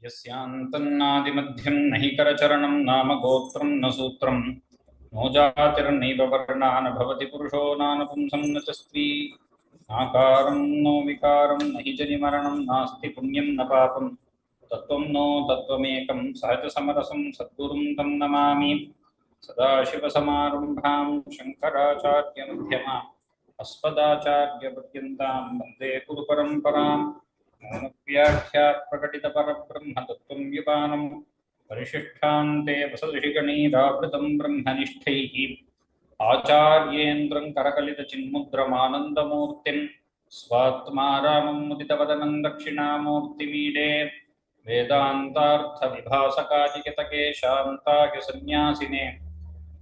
यस्यान्तन्नादिमध्यं नहि करचरणं नाम गोत्रं न सूत्रं नो जातिर्नैव वर्णा न भवति पुरुषो नानपुंसं न च स्त्री नाकारं नो विकारं न हि जनिमरणं नास्ति पुण्यं न पापं तत्त्वं नो तत्त्वमेकं सहजसमरसं सद्गुरुं तं नमामि सदाशिवसमारम्भां शङ्कराचार्यमध्यमाम् अस्मदाचार्यपर्यन्तां वन्दे गुरुपरम्पराम् मौनव्याख्यात् प्रकटितपरब्रह्मतत्त्वं युपानं परिशिष्टान्ते वसदृशिगणैरावृतं ब्रह्मनिष्ठैः आचार्येन्द्रं करकलितचिन्मुद्रमानन्दमूर्तिं स्वात्मा रामं मुदितवदनं दक्षिणामूर्तिमीडे वेदान्तार्थविभासकादिकतकेशान्ताय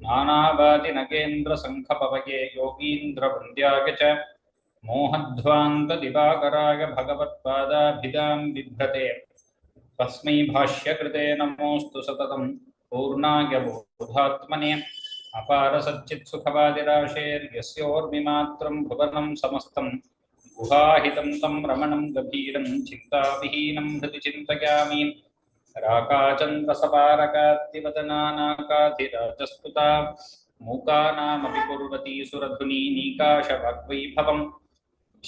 नानावादिनगेन्द्रसङ्खपवये योगीन्द्रवन्द्याय च मोहध्वान्तदिवाकराय भगवत्पादाभिधां बिभ्रते तस्मै भाष्यकृते नमोऽस्तु सततं पूर्णाय बोधात्मने अपारसच्चित्सुखवादिराशेर्यस्योर्मिमात्रं भुवनं समस्तं गुहाहितं तं रमणं गभीरं चिन्ताविहीनं हृदि चिन्तयामि राकाचन्द्रसपारकाद्दिवदनानाकाधिराजस्तुता मूकानामपि कुर्वती सुरधुनी नीकाशवाग्वैभवम्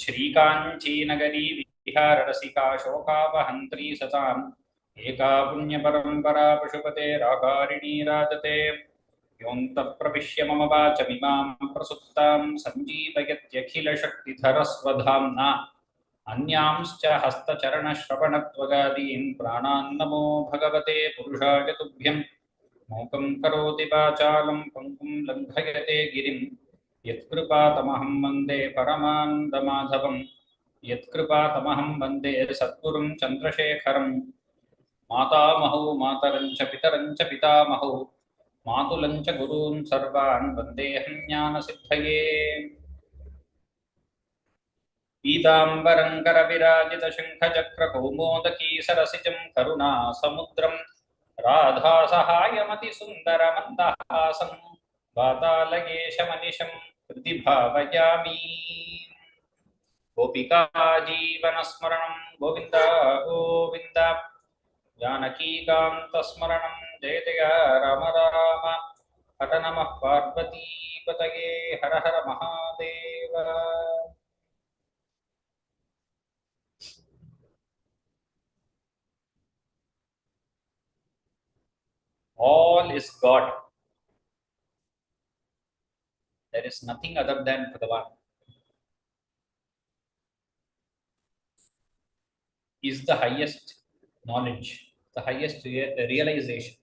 श्रीकाञ्चीनगरी विहाररसिका शोकावहन्त्री सताम् एका पुण्यपरम्परा पशुपतेराकारिणी राजते योऽन्तः प्रविश्य मम वाचमिमां प्रसुप्तां सञ्जीवयत्यखिलशक्तिधरस्वधाम्ना अन्यांश्च हस्तचरणश्रवणत्वगादीन् प्राणान् नमो भगवते पुरुषाय तुभ्यं मूकं करोति वाचालं पङ्कुं लङ्घयते गिरिं यत्कृपातमहं वन्दे परमानन्दमाधवं यत्कृपातमहं वन्दे सद्गुरुं चन्द्रशेखरं मातामहौ मातरं च पितरं च पितामहौ मातुलं च गुरून् सर्वान् वन्देऽहं ज्ञानसिद्धये पीताम्बरं करविराजितशङ्खचक्रकौमोदकी सरसिजं करुणासमुद्रं राधासहायमतिसुन्दरमन्दहासं वातालयेशमनिशं हृदि भावयामि गोपिका जीवनस्मरणं गोविन्द गोविन्द जानकीकान्तस्मरणं जय जय राम राम हर नमः पार्वतीपतये हर हर Mahadev all is God. There is nothing other than Bhagavan. Is the highest knowledge, the highest realization.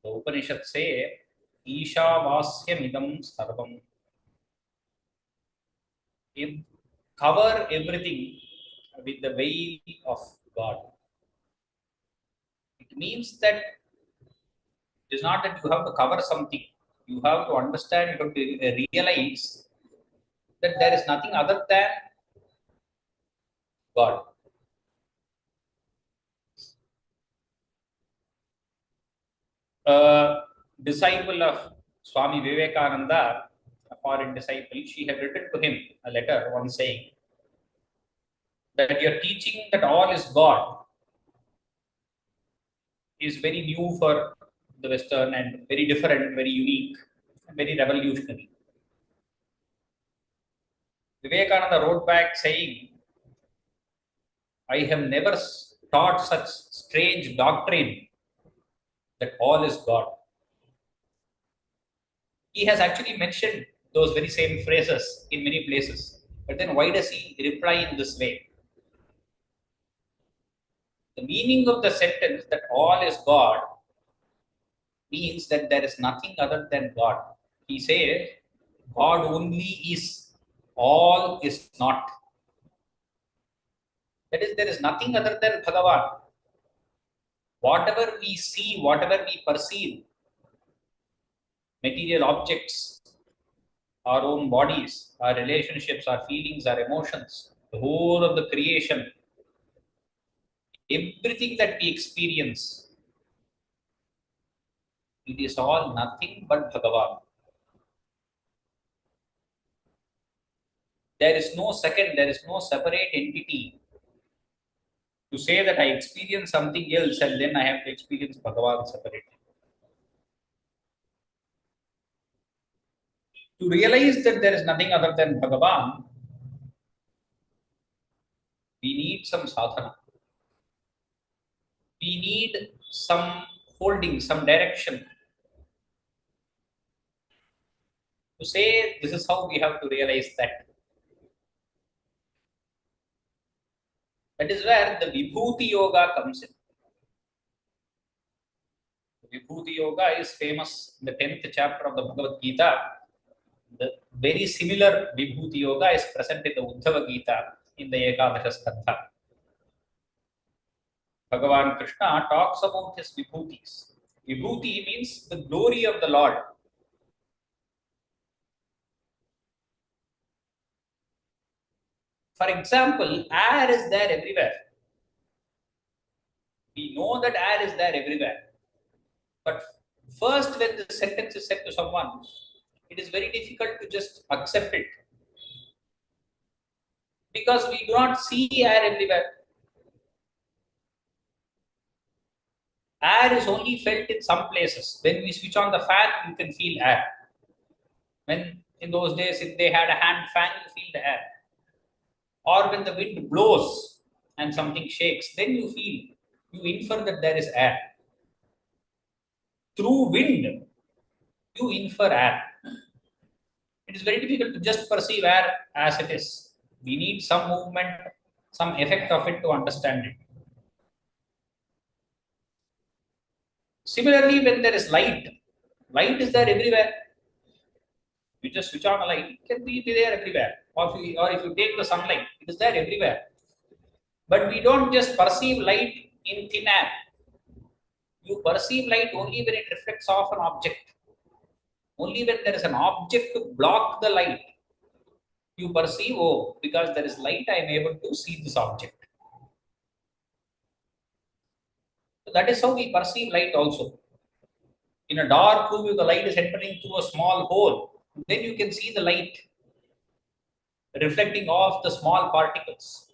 The Upanishads say, Ishavasyamidam sarvam. It cover everything with the veil of God. It means that it is not that you have to cover something. You have to understand, you have to realize that there is nothing other than God. A disciple of Swami Vivekananda, a foreign disciple, she had written to him a letter once saying that your teaching that all is God is very new for the Western and very different, very unique, and very revolutionary. Vivekananda wrote back saying, I have never taught such strange doctrine that all is God. He has actually mentioned those very same phrases in many places. But then why does he reply in this way? The meaning of the sentence that all is God means that there is nothing other than God. He says, God only is, all is not. That is, there is nothing other than Bhagavan. Whatever we see, whatever we perceive, material objects, our own bodies, our relationships, our feelings, our emotions, the whole of the creation, everything that we experience, it is all nothing but Bhagavan. There is no second, there is no separate entity To say that I experience something else and then I have to experience Bhagavan separately. To realize that there is nothing other than Bhagavan, we need some sadhana. We need some holding, some direction to say this is how we have to realize that. That is where the Vibhuti Yoga comes in. Vibhuti Yoga is famous in the 10th chapter of the Bhagavad Gita. The very similar Vibhuti Yoga is present in the Uddhava Gita in the Ekadasha Skandha. Bhagavan Krishna talks about his Vibhutis. Vibhuti means the glory of the Lord. For example, air is there everywhere. We know that air is there everywhere. But first, when the sentence is said to someone, it is very difficult to just accept it. Because we do not see air everywhere. Air is only felt in some places. When we switch on the fan, you can feel air. When in those days, if they had a hand fan, you feel the air. Or when the wind blows and something shakes, then you infer that there is air. Through wind, you infer air. It is very difficult to just perceive air as it is. We need some movement, some effect of it to understand it. Similarly, when there is light, light is there everywhere. You just switch on a light, it can be there everywhere. Or if you take the sunlight, it is there everywhere. But we don't just perceive light in thin air. You perceive light only when it reflects off an object. Only when there is an object to block the light, you perceive, oh, because there is light, I am able to see this object. So that is how we perceive light also. In a dark room, if the light is entering through a small hole, then you can see the light reflecting off the small particles.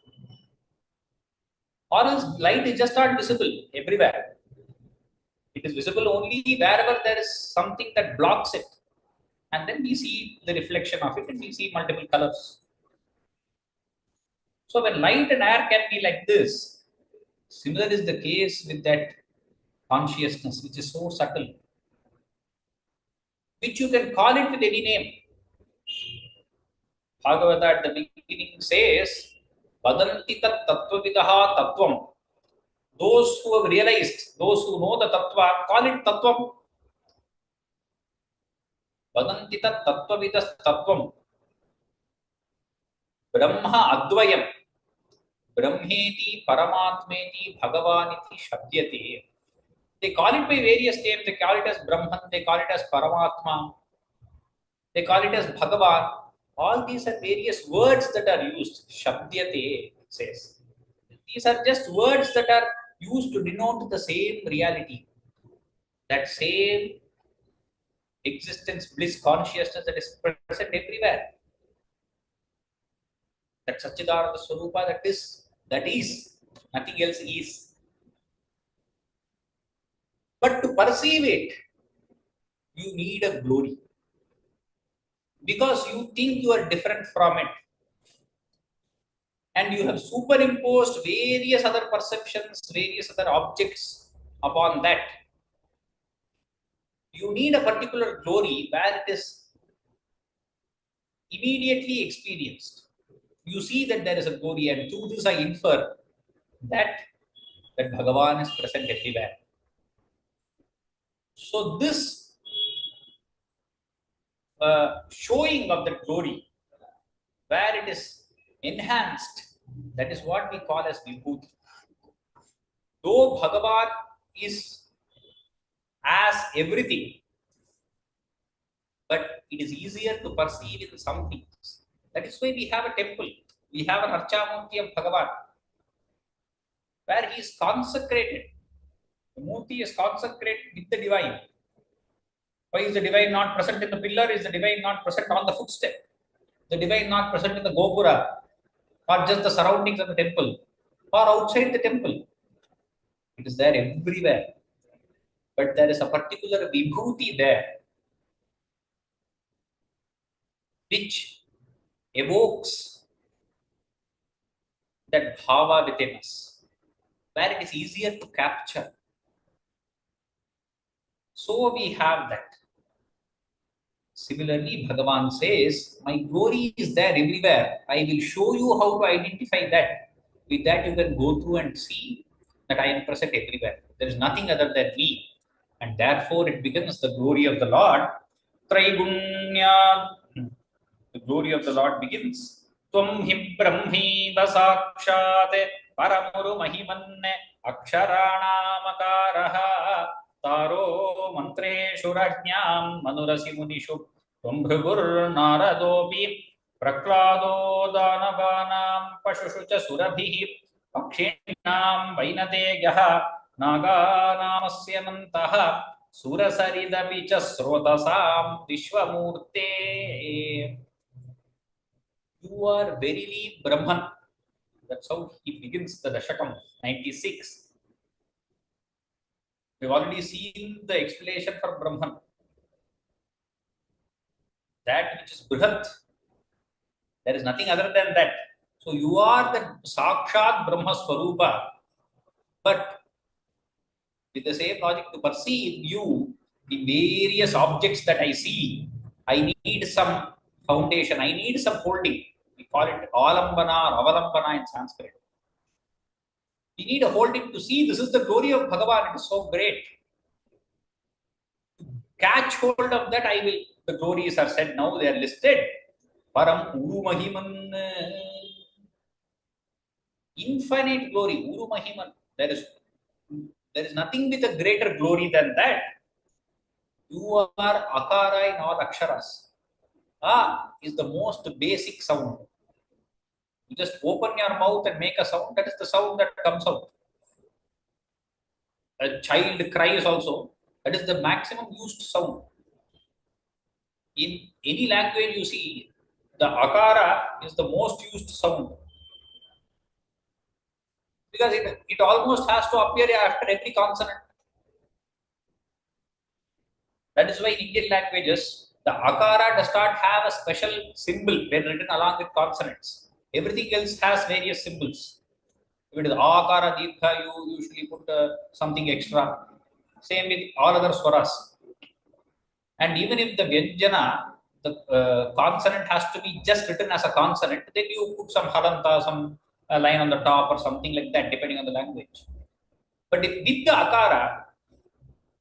Or else light is just not visible everywhere. It is visible only wherever there is something that blocks it. And then we see the reflection of it and we see multiple colors. So when light and air can be like this, similar is the case with that consciousness, which is so subtle, which you can call it with any name. Bhagavata at the beginning says, Vadanti tat tattvavidaha tattvam. Those who have realized, those who know the tattva, call it tattvam. Vadanti tat tattvavidas tattvam. Brahma advayam. Brahmeti paramatmeti bhagavaniti shabdyate. They call it by various names. They call it as Brahman, they call it as Paramatma, they call it as Bhagavan. All these are various words that are used. Shabdyate says. These are just words that are used to denote the same reality, that same existence, bliss, consciousness that is present everywhere. That Satchidananda Swarupa, that is, nothing else is. But to perceive it, you need a glory. Because you think you are different from it. And you have superimposed various other perceptions, various other objects upon that. You need a particular glory where it is immediately experienced. You see that there is a glory, and through this I infer that Bhagavan is present everywhere. So this showing of the glory, where it is enhanced, that is what we call as Vibhuti. Though Bhagavan is as everything, but it is easier to perceive in some things. That is why we have a temple. We have an Archamurti of Bhagavan, where he is consecrated. The Murti is consecrated with the divine. Why is the divine not present in the pillar? Is the divine not present on the footstep? The divine not present in the Gopura or just the surroundings of the temple? or outside the temple. It is there everywhere. But there is a particular vibhuti there which evokes that bhava within us, where it is easier to capture. So we have that. Similarly, Bhagavan says, my glory is there everywhere. I will show you how to identify that. With that, you can go through and see that I am present everywhere. There is nothing other than me. And therefore, it becomes the glory of the Lord. Traigunya. The glory of the Lord begins. Tvam hi brahmi sakshat paramuru mahimanne aksharanam taro mantreshu rajñam manurasi munishu tvam bhrigur naradopi praklado danavanam pashushu cha surabhihi pakshinam vainadeyaha naganāmasya mantaha surasaridapi cha srotasam vishvamurte. You are verily Brahman. That's how he begins the Dashakam 96. We've already seen the explanation for Brahman. That which is Brihat. There is nothing other than that. So you are the Sakshat Brahma Swarupa. But with the same logic to perceive you, the various objects that I see, I need some foundation, I need some holding. We call it alambana or avalambana in Sanskrit. We need a holding to see this is the glory of Bhagavan. It is so great. To catch hold of that, I will. The glories are said now, they are listed. Param Uru Mahiman. Infinite glory, Uru Mahiman. There is nothing with a greater glory than that. You are Akara in all Aksharas. Ah is the most basic sound. You just open your mouth and make a sound, that is the sound that comes out. A child cries also, that is the maximum used sound. In any language you see, the akara is the most used sound. Because it almost has to appear after every consonant. That is why in Indian languages, the akara does not have a special symbol when written along with consonants. Everything else has various symbols. If it is akara, dirgha, you usually put something extra. Same with all other swaras. And even if the vyanjana, the consonant has to be just written as a consonant, then you put some halanta, some line on the top or something like that, depending on the language. But with the akara,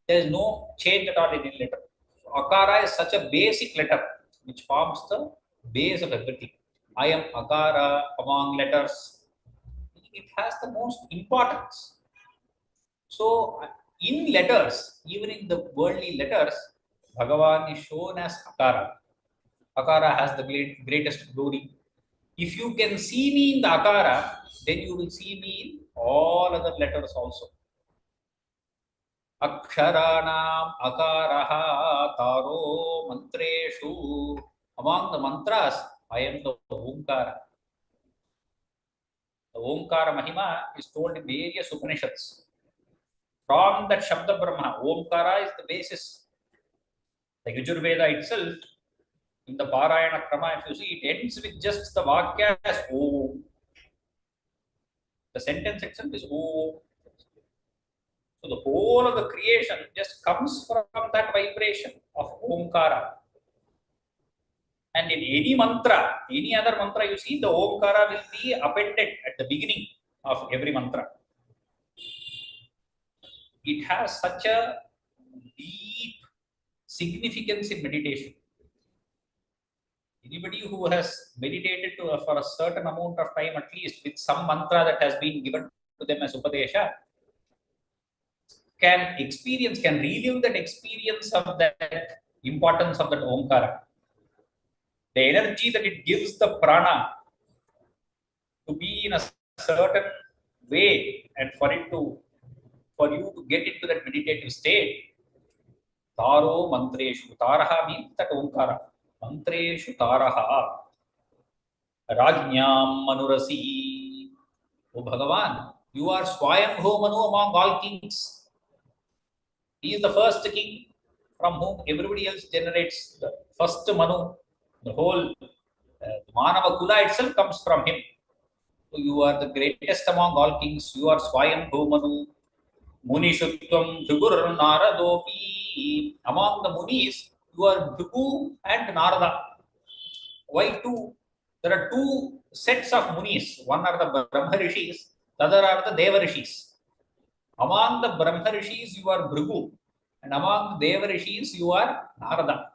there is no change at all in any letter. So akara is such a basic letter which forms the base of everything. I am akara among letters. It has the most importance. So in letters, even in the worldly letters, Bhagavan is shown as akara. Akara has the greatest glory. If you can see me in the akara, then you will see me in all other letters also. Aksharanam akaraha taro mantreshu. Among the mantras, I am the Omkara. The Omkara Mahima is told in various Upanishads. From that Shabda Brahma, Omkara is the basis. The Yajurveda itself, in the Parayana Krama, if you see, it ends with just the Vakya as Om. The sentence itself is Om. So the whole of the creation just comes from that vibration of Omkara. And in any mantra, any other mantra you see, the Omkara will be appended at the beginning of every mantra. It has such a deep significance in meditation. Anybody who has meditated for a certain amount of time, at least with some mantra that has been given to them as Upadesha, can relive that experience of that importance of that Omkara. The energy that it gives the prana to be in a certain way and for you to get into that meditative state. Taro mantreshu. Taraha means that Omkara. Mantreshu taraha. Rajñam manurasi. O Bhagavan, you are Swayambhu Manu among all kings. He is the first king from whom everybody else generates. The first Manu, the whole Manava Kula itself comes from him. So you are the greatest among all kings. You are Swayambhu Manu. Munishutvam Bhigur Naradopi. Among the Munis, you are Bhigu and Narada. Why two? There are two sets of Munis. One are the Brahma Rishis, the other are the Deva Rishis. Among the Brahma Rishis, you are Bhrigu, and among the Deva Rishis, you are Narada.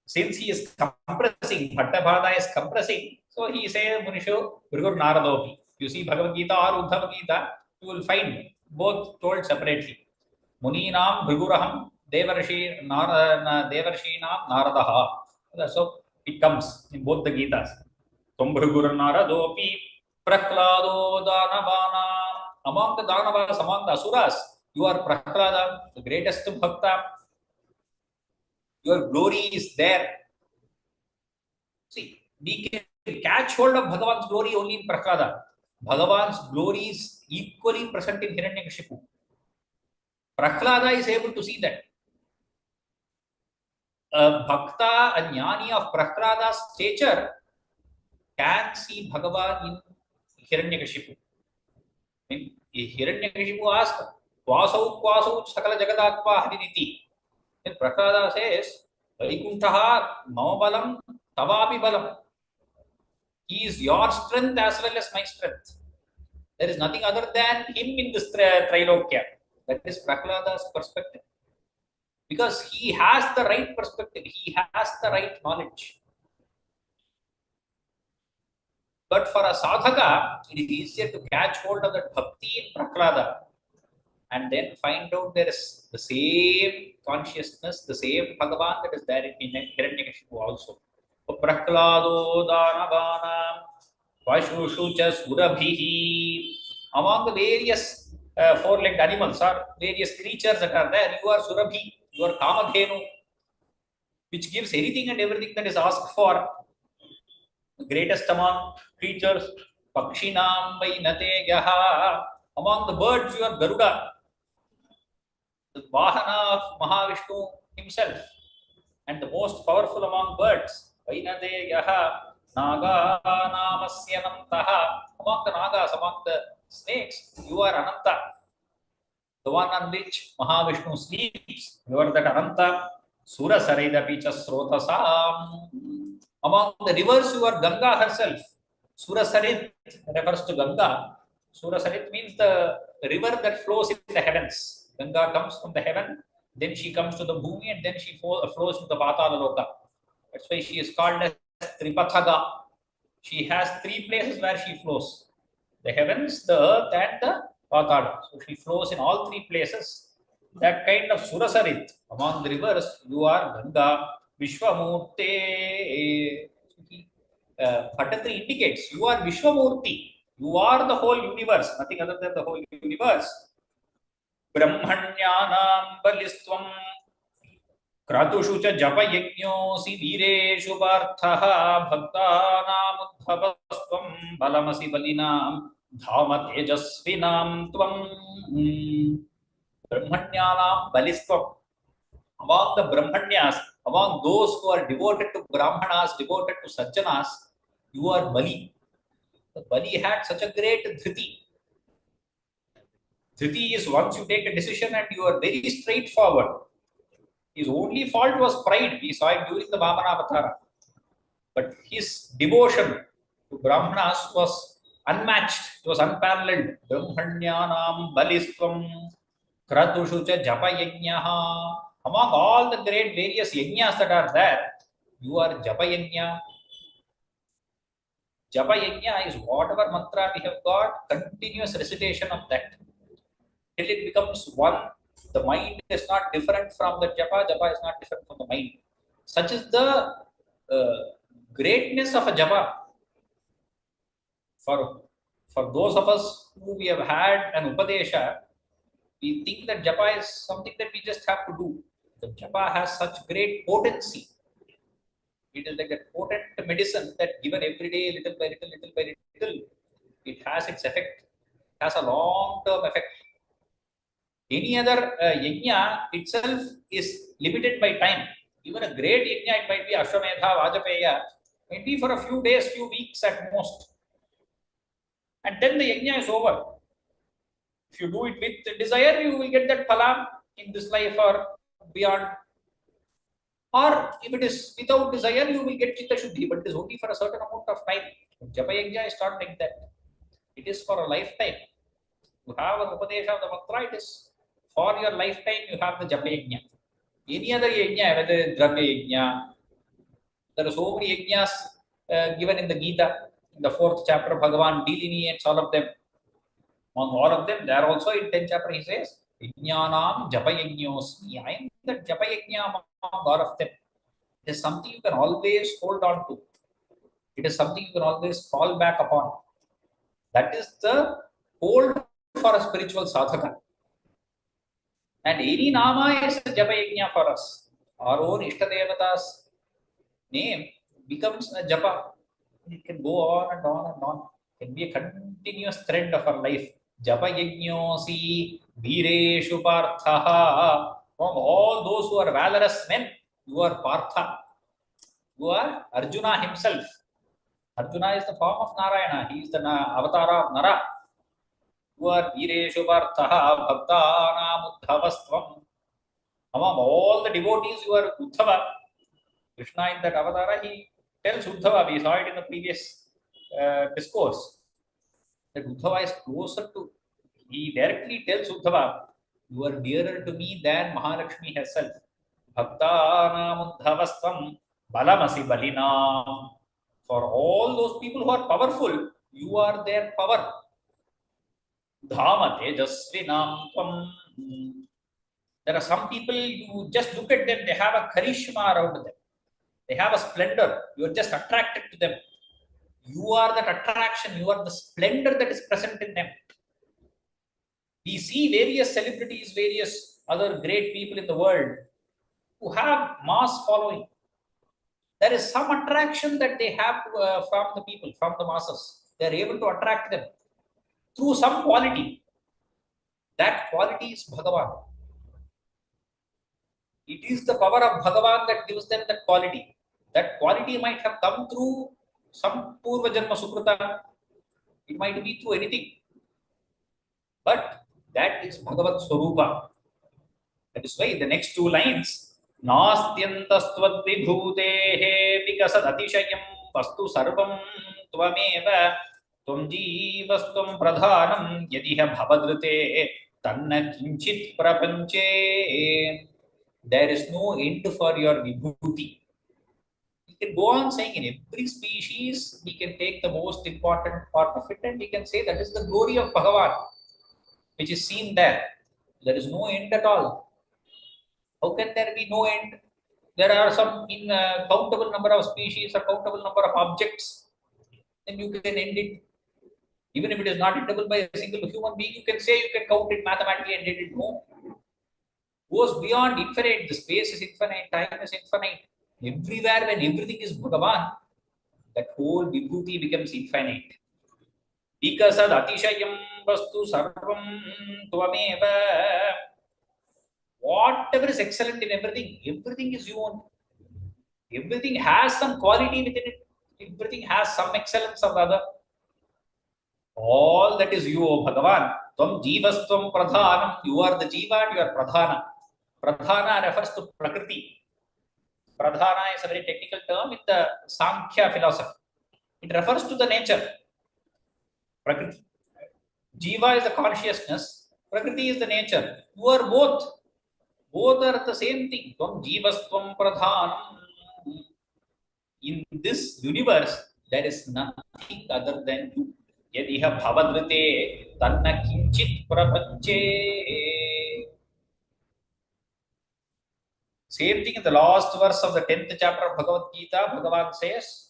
Since he is compressing, Bhattabhada is compressing, so he says Munisho Bhrigur Naradopi. You see Bhagavad Gita or Uddhava Gita, you will find both told separately. Muninam Bhriguraham Devarshi Devarshinam Naradaha. So it comes in both the Gitas. Tum Bhrigur Naradopi Prahlado Danavana. Among the Danavas, among the Asuras, you are Prahlada, the greatest Bhakta. Your glory is there. See, we can catch hold of Bhagavan's glory only in Prahlada. Bhagavan's glory is equally present in Hiranyakashipu. Prahlada is able to see that. A Bhakta, a Jnani of Prahlada's stature can see Bhagavan in Hiranyakashipu. When Hiranyakashipu asks, Kwasau Sakala Jagadatma Hadiniti. Then Prahlada says, Vaikuntaha Mamabalam Tavapi Balam. He is your strength as well as my strength. There is nothing other than him in this Trilokya. That is Prahlada's perspective. Because he has the right perspective, he has the right knowledge. But for a sadhaka, it is easier to catch hold of that bhakti in Prahlada and then find out there is the same consciousness, the same Bhagavan that is there in Hiranyakashipu also. Prahlado Danavana Vashushucha Surabhihi. Among the various four-legged animals or various creatures that are there, you are Surabhi, you are Kamadhenu, which gives anything and everything that is asked for. The greatest among creatures, Pakshinam Vainate Yaha. Among the birds, you are Garuda, the Vahana of Mahavishnu himself, and the most powerful among birds, Vainate Yaha. Naga Namasya Anantaha. Among the Nagas, among the snakes, you are Ananta, the one on which Mahavishnu sleeps. You are that Ananta. Sura Saraidapi Srotasam. Among the rivers, you are Ganga herself. Sura Sarit refers to Ganga. Sura Sarit means the river that flows in the heavens. Ganga comes from the heaven, then she comes to the Bhumi, and then she flows to the Patala Loka. That's why she is called as Tripathaga. She has three places where she flows: the heavens, the earth, and the Patala. So she flows in all three places. That kind of Surasarit. Among the rivers, you are Ganga. Vishwamurte. Bhattatri indicates you are Vishwamurti. You are the whole universe, nothing other than the whole universe. Brahmanyanam Balistvam. Kratushu cha japa yajñosi vireshu parthaha bhaktanam udbhavastvam balamasi balinam dhama tejasvinam tvam. Brahmanyanam Balistvam. Among the Brahmanyas, among those who are devoted to Brahmanas, devoted to Sajjanas, you are Bali. The Bali had such a great dhriti. Dhriti is once you take a decision and you are very straightforward. His only fault was pride. We saw it during the Vamana Avatara. But his devotion to Brahmanas was unmatched. It was unparalleled. Brahmanyanam Balistvam Kratushu cha japa yajñaha. Among all the great various yajñas that are there, you are japa yajña. Japa yajña is whatever mantra we have got, continuous recitation of that till it becomes one. The mind is not different from the japa, japa is not different from the mind. Such is the greatness of a japa. For those of us who we have had an upadesha, we think that japa is something that we just have to do. The japa has such great potency. It is like a potent medicine that given every day, little by little, little by little, It has its effect. It has a long-term effect. Any other yajna itself is limited by time. Even a great yajna, it might be Ashwamedha, Vajapeya, might be for a few days, few weeks at most. And then the yajna is over. If you do it with desire, you will get that phala in this life or beyond. Or if it is without desire, you will get chitta shuddhi, but it is only for a certain amount of time. Japa yajna is not like that. It is for a lifetime. You have an upadesha of the mantra, it is for your lifetime, you have the japa yajna. Any other yajna, whether dravya yajna, there are so many yajnas given in the Gita, in the 4th chapter, Bhagavan delineates all of them. Among all of them, there also in 10th chapter he says, Yajnanam japa yajñosmi. I am the japa yajna among all of them. It is something you can always hold on to. It is something you can always fall back upon. That is the hold for a spiritual sadhaka. And any nama is a japa yajna for us. Our own Ishtadevata's name becomes a japa. It can go on and on and on. It can be a continuous thread of our life. Japa yajñosi vireshu parthaha. From all those who are valorous men, you are Partha. You are Arjuna himself. Arjuna is the form of Narayana. He is the avatar of Nara. You are Vireshu Parthaha Bhaktanam Uddhavastvam. Among all the devotees, you are Uddhava. Krishna in that avatar, he tells Uddhava, we saw it in the previous discourse, that Uddhava is closer to, he directly tells Uddhava, you are dearer to me than Mahalakshmi herself. Bhaktanam Uddhavastvam Balamasi Balinam. For all those people who are powerful, you are their power. Dhama Tejasvinam Tvam. There are some people, you just look at them, they have a charisma around them. They have a splendor. You are just attracted to them. You are that attraction. You are the splendor that is present in them. We see various celebrities, various other great people in the world who have mass following. There is some attraction that they have from the people, from the masses. They are able to attract them through some quality. That quality is Bhagavan. It is the power of Bhagavan that gives them that quality. That quality might have come through some Purva Janma Sukrita. It might be through anything. But that is Bhagavat Swarupa. That is why the next two lines, Nastyantastvod vibhutehe vikasad atishayam vastu sarvam tvameva tvam jivastvam pradhanam yadiha bhavadrite tanna kinchit prapanche. There is no end for your vibhuti. We can go on saying in every species, we can take the most important part of it and we can say that is the glory of Bhagavan, which is seen there. There is no end at all. How can there be no end? There are some countable number of species, a countable number of objects, then you can end it. Even if it is not endable by a single human being, you can say you can count it mathematically and end it. No. Goes beyond infinite. The space is infinite, time is infinite. Everywhere, when everything is Bhagavan, that whole vibhuti becomes infinite. Vikasad atishayam vastu sarvam tvameva. Whatever is excellent in everything, everything is you own. Everything has some quality within it. Everything has some excellence of the other. All that is you, O Bhagavan. Tvam jivastvam pradhanam. You are the jiva and you are pradhana. Pradhana refers to prakriti. Pradhana is a very technical term in the Sankhya philosophy. It refers to the nature. Prakriti. Jiva is the consciousness. Prakriti is the nature. You are both. Both are the same thing. Tvam jivastvam pradhanam. In this universe, there is nothing other than you. Yadiha bhavadrite tanna kinchit prapanche. Same thing in the last verse of the 10th chapter of Bhagavad Gita, Bhagavan says,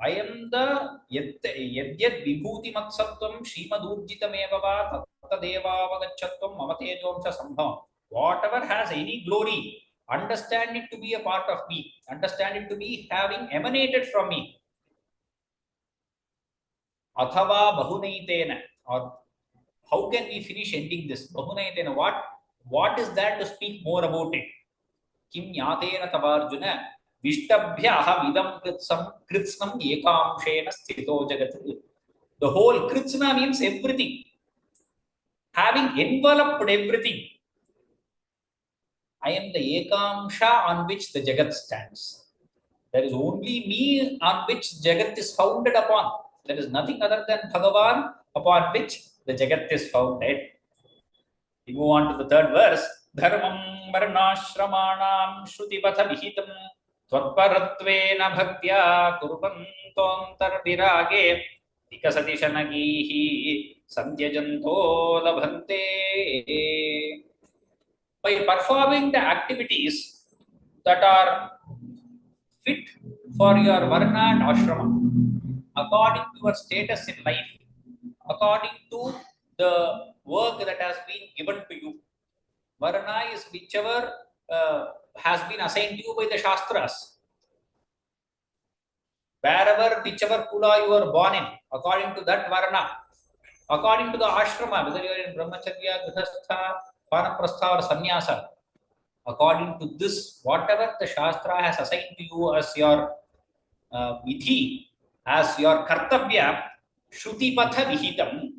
I am the yadyad vibhuti matsattvam srimadurjitam evava tattadevavagachatvam mamatejomcha sambhavam. Whatever has any glory, understand it to be a part of me. Understand it to be having emanated from me. Athava bahunaitena, or how can we finish ending this? Bahunaitena, what is that to speak more about it? Kim yatena tavarjuna vishtabhya idam kritsnam ekamshena sthito jagat. The whole kritsna means everything, having enveloped everything. I am the ekamsha on which the jagat stands. There is only me on which jagat is founded upon. There is nothing other than Bhagavan upon which the jagat is founded. We move on to the third verse. Dharmam varnashramanam shrutipatha vihitam tvatparatvena bhaktya kurvantontar virage vikasati shanagihi sandhyajanto labhante. By performing the activities that are fit for your varna and ashrama, according to your status in life, according to the work that has been given to you. Varna is whichever has been assigned to you by the Shastras. Wherever, whichever kula you are born in, according to that Varna, according to the ashrama, whether you are in Brahmacharya, Grihastha, Vanaprastha or Sannyasa, according to this, whatever the Shastra has assigned to you as your vidhi, as your kartavya, Shruti Patha Vihitam.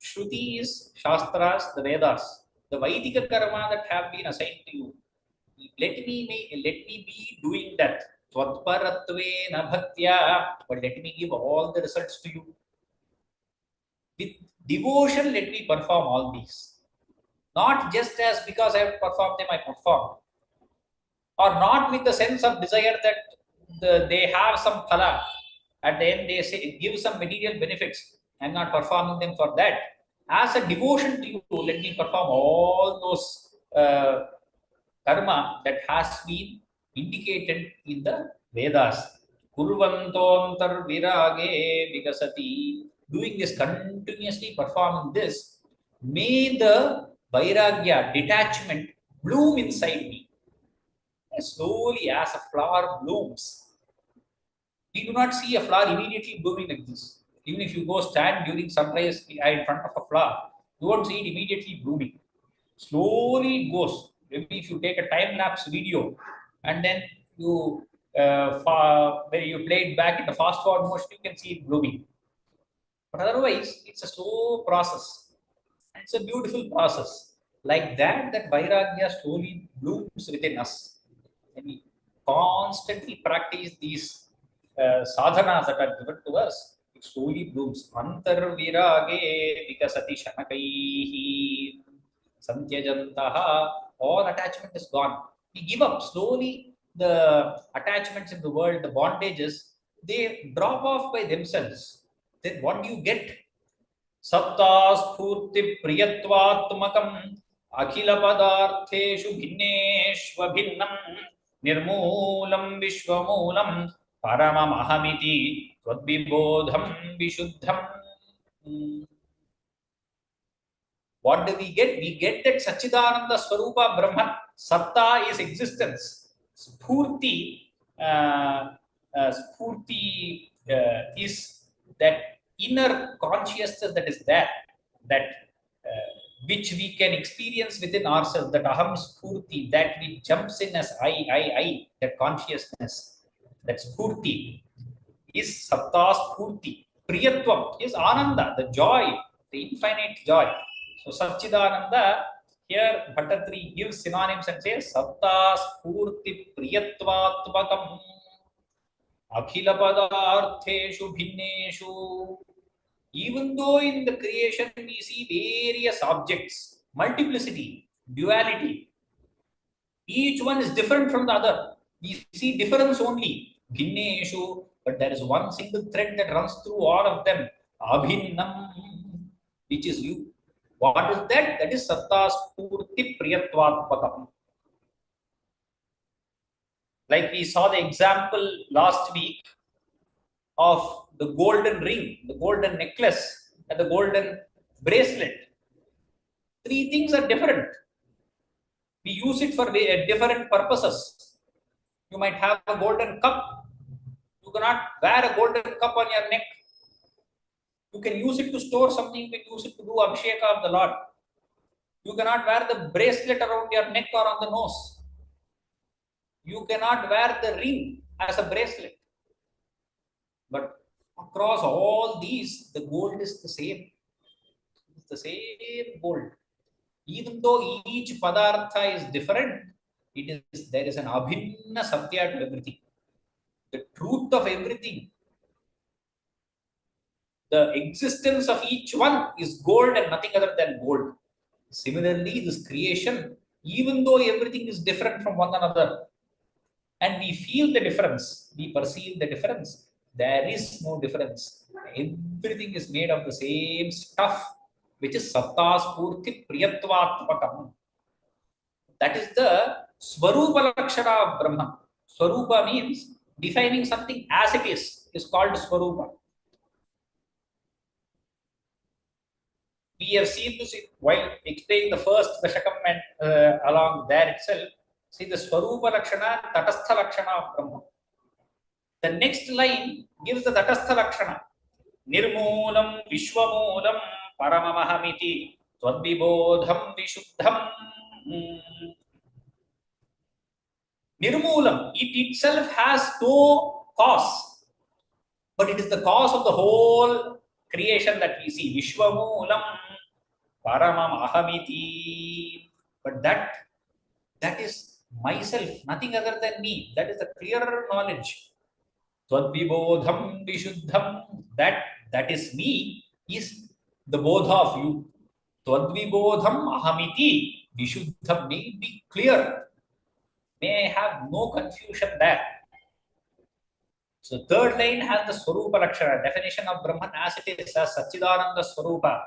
Shruti is Shastras, the Vedas, the Vaidika karma that have been assigned to you. Let me be doing that. Tvatparatvena bhaktya, but let me give all the results to you. With devotion, let me perform all these. Not just as because I have performed them, I perform. Or not with the sense of desire that they have some phala. At the end, they say give some material benefits. I'm not performing them for that. As a devotion to you, let me perform all those karma that has been indicated in the Vedas. Kurvantontar virage vikasati. Doing this continuously, performing this, may the vairagya, detachment, bloom inside me. And slowly, as a flower blooms, we do not see a flower immediately blooming like this. Even if you go stand during sunrise in front of a flower, you won't see it immediately blooming. Slowly it goes. Maybe if you take a time lapse video and then you where you play it back in the fast forward motion, you can see it blooming. But otherwise, it's a slow process. It's a beautiful process. Like that, that vairagya slowly blooms within us. And we constantly practice these sadhanas that are given to us. It slowly blooms. Antar virage vikasati shanakaihi santyajantaha. All attachment is gone. We give up slowly. The attachments in the world, the bondages, they drop off by themselves. Then what do you get? Satta spurti priyatvatmakam akhila padartheshu bhinneshva bhinnam nirmoolam vishwamulam paramam ahamiti tvadvibodham vishuddham. What do we get? We get that Sachidananda Swarupa Brahman. Satta is existence. Spurti, is that inner consciousness that is there, that which we can experience within ourselves, that aham spurti, that which jumps in as I, that consciousness, that spurti is satta spurti. Priyatvam is ananda, the joy, the infinite joy. So Satchidananda, here Bhattatri gives synonyms and says satta spurti priyatvatmakam akhila padartheshu bhinneshu. Even though in the creation we see various objects, multiplicity, duality, each one is different from the other. We see difference only, bhinneshu, but there is one single thread that runs through all of them, abhinnam, which is you. What is that? That is satta spurti priyatvatmakam. Like we saw the example last week of the golden ring, the golden necklace, and the golden bracelet. Three things are different. We use it for different purposes. You might have a golden cup. You cannot wear a golden cup on your neck. You can use it to store something, you can use it to do Abhisheka of the Lord. You cannot wear the bracelet around your neck or on the nose. You cannot wear the ring as a bracelet. But across all these, the gold is the same. It's the same gold. Even though each padartha is different, there is an abhinna satya to everything. The truth of everything, the existence of each one is gold and nothing other than gold. Similarly, this creation, even though everything is different from one another, and we feel the difference, we perceive the difference, there is no difference. Everything is made of the same stuff, which is Satta Spurti Priyatvatmakam. That is the Swarupa Lakshana of Brahman. Swarupa means defining something as it is called Swarupa. We have seen this while explaining the first Dashakam and along there itself. See the Swarupa Lakshana, Tatastha Lakshana of Brahman. The next line gives the Tatastha Lakshana. Nirmoolam Vishwamoolam Paramamahamiti Twadvibodham Vishuddham. Nirmoolam, it itself has no cause, but it is the cause of the whole creation that we see. Vishwamoolam Paramamahamiti. But that is myself, nothing other than me. That is the clearer knowledge. Twadvibodham Vishuddham. That is me, is the bodha of you. Twadvibodham ahamiti Vishuddham. May it be clear. May I have no confusion there. So third line has the Swarupa Lakshana, definition of Brahman as it is, as Satchidananda Swarupa.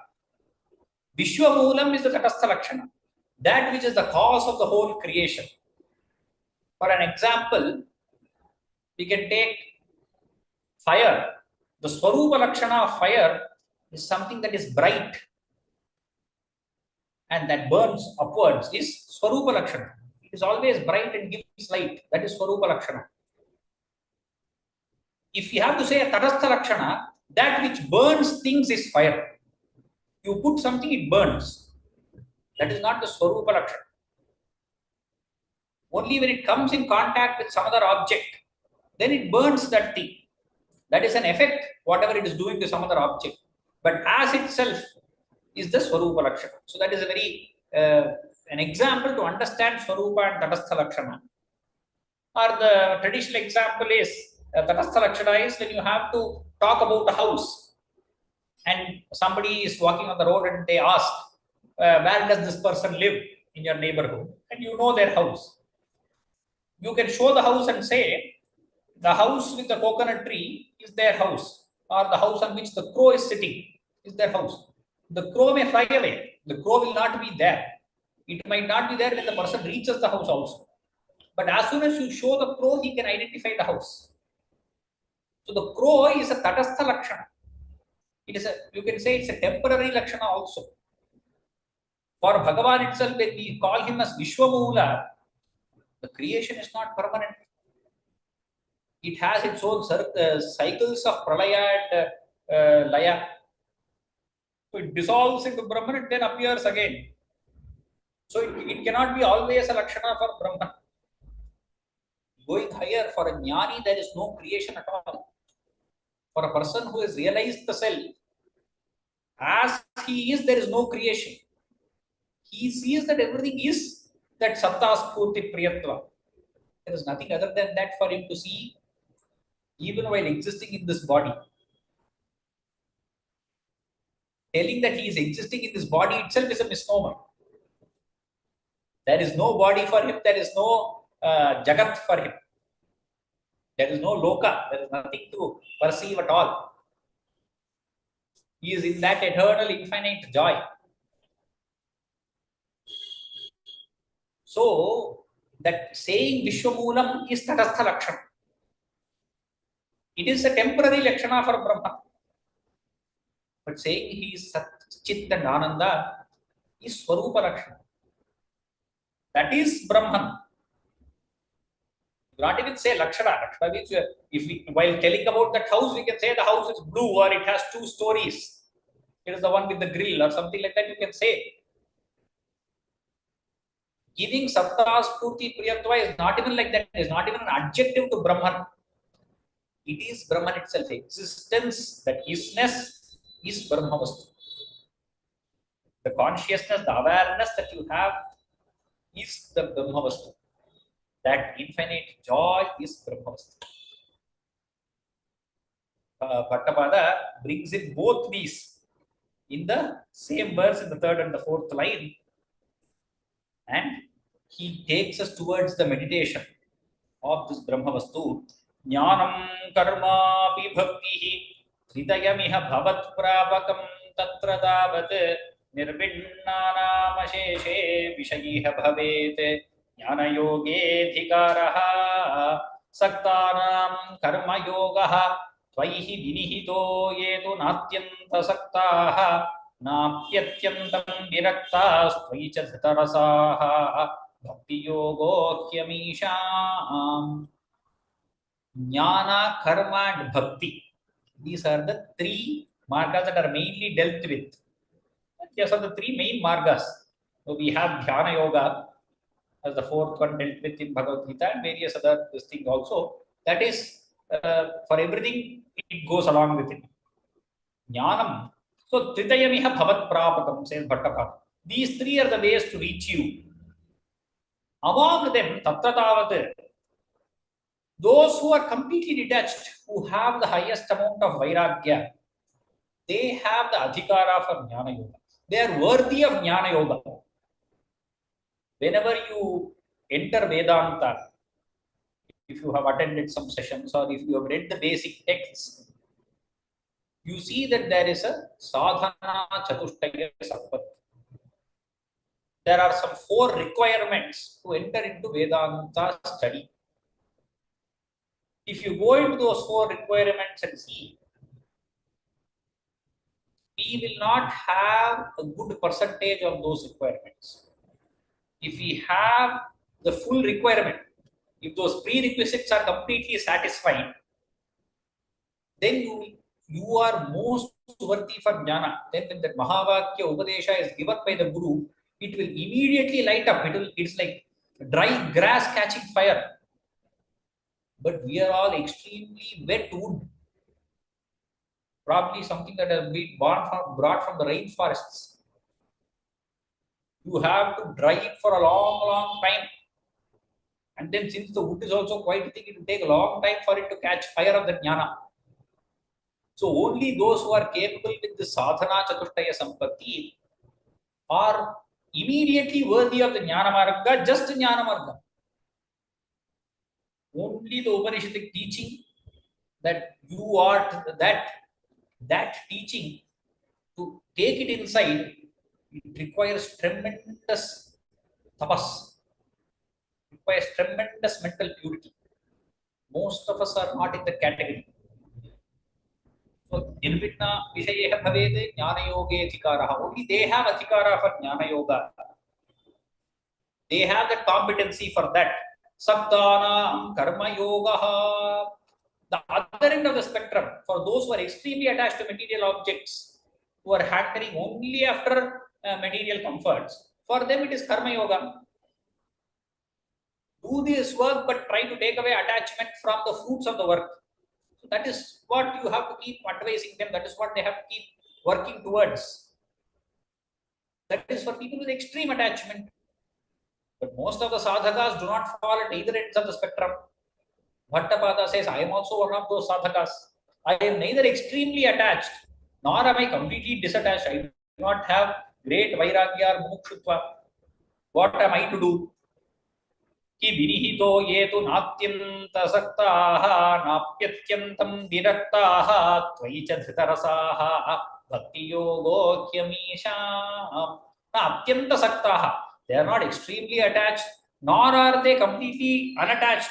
Vishwamoolam is the Tatastha Lakshana, that which is the cause of the whole creation. For an example, we can take fire. The Swarupa Lakshana of fire is something that is bright and that burns upwards, is Swarupa Lakshana. It is always bright and gives light. That is Swarupa Lakshana. If you have to say a Tatastha Lakshana, that which burns things is fire. You put something, it burns. That is not the Swarupa Lakshana. Only when it comes in contact with some other object, then it burns that thing. That is an effect, whatever it is doing to some other object. But as itself is the Swarupa Lakshana. So that is a very an example to understand Swarupa and Tatastha Lakshana. Or the traditional example is Tatastha Lakshana is when you have to talk about a house and somebody is walking on the road and they ask, where does this person live in your neighborhood? And you know their house. You can show the house and say, the house with the coconut tree is their house, or the house on which the crow is sitting is their house. The crow may fly away. The crow will not be there. It might not be there when the person reaches the house also. But as soon as you show the crow, he can identify the house. So the crow is a Tatastha Lakshana. It is you can say it's a temporary Lakshana also. For Bhagavan itself, when we call him as Vishwamoola, the creation is not permanent. It has its own cycles of Pralaya and Laya. So it dissolves into Brahman and then appears again. So it cannot be always a Lakshana for Brahman. Going higher, for a Jnani, there is no creation at all. For a person who has realized the self, as he is, there is no creation. He sees that everything is that Satta Spurti Priyatva. There is nothing other than that for him to see, even while existing in this body. Telling that he is existing in this body itself is a misnomer. There is no body for him, there is no Jagat for him. There is no Loka, there is nothing to perceive at all. He is in that eternal, infinite joy. So, that saying Vishwamoolam is Tatastha Lakshana. It is a temporary Lakshana for Brahma. But saying he is Sat, Chit and Ananda is Swarupa Lakshana. That is Brahman. You not even say Lakshana. Lakshana means while telling about that house, we can say the house is blue or it has 2 stories. It is the one with the grill or something like that, you can say. Giving Satta Spurti Priyatva is not even like that. It is not even an adjective to Brahman. It is Brahman itself. Existence, that isness is Brahmavastu. The consciousness, the awareness that you have is the Brahmavastu. That infinite joy is Brahmavastu. Bhattapada brings in both these in the same verse in the third and the fourth line. And he takes us towards the meditation of this Brahmavastu. Jnanam karma pi bhakti hridayamiha bhavat prapakam tatra davat nirvinnanam asheshe vishayiha bhavet jnana yoge dhikaraha saktanam karma yogaha tvaihi vinihito yetu natyanta saktaha नाप्यत्यन्तं विरक्तास्त्वयि च धृतरसाः भक्ति योगो ह्यमीशाम्. Jnana, karma and bhakti. These are the three margas that are mainly dealt with. These are the three main margas. So we have Dhyana Yoga as the fourth one dealt with in Bhagavad Gita and various other things also. That is, for everything, it goes along with it. Jnanam. So, Tritayamiha Bhavat Prapakam, says Bhattapada. These three are the ways to reach you. Among them, Tatratavat, those who are completely detached, who have the highest amount of Vairagya, they have the Adhikara for Jnana Yoga. They are worthy of Jnana Yoga. Whenever you enter Vedanta, if you have attended some sessions or if you have read the basic texts, you see that there is a sadhana chatushtaya sampatti. There are some 4 requirements to enter into Vedanta study. If you go into those 4 requirements and see, we will not have a good percentage of those requirements. If we have the full requirement, if those prerequisites are completely satisfied, then you are most worthy for jnana. Then when that Mahavakya Upadesha is given by the Guru, it will immediately light up. It's like dry grass catching fire. But we are all extremely wet wood. Probably something that has been brought from the rainforests. You have to dry it for a long, long time. And then since the wood is also quite thick, it will take a long time for it to catch fire of the jnana. So only those who are capable with the sadhana chatushtaya sampatti are immediately worthy of the jnana marga, just jnana marga. Only the Upanishadic teaching that you are that teaching, to take it inside, it requires tremendous tapas, it requires tremendous mental purity. Most of us are not in the category. So, nirvitna vishayeha bhavete jnana yoge adhikaraha. Only they have adhikara for jnana yoga. They have the competency for that. Sabdhanam karma yoga. The other end of the spectrum, for those who are extremely attached to material objects, who are hankering only after material comforts, for them it is karma yoga. Do this work but try to take away attachment from the fruits of the work. So that is what you have to keep advising them. That is what they have to keep working towards. That is for people with extreme attachment. But most of the sadhakas do not fall at either ends of the spectrum. Bhattapada says, I am also one of those sadhakas. I am neither extremely attached, nor am I completely disattached. I do not have great vairagya or mukshutva. What am I to do? Ki vinihito yetu natyanta saktaha napyatyantam viraktaha tvai cha dhritarasaha bhakti yogo kyamisha. Atyanta saktaha. They are not extremely attached, nor are they completely unattached,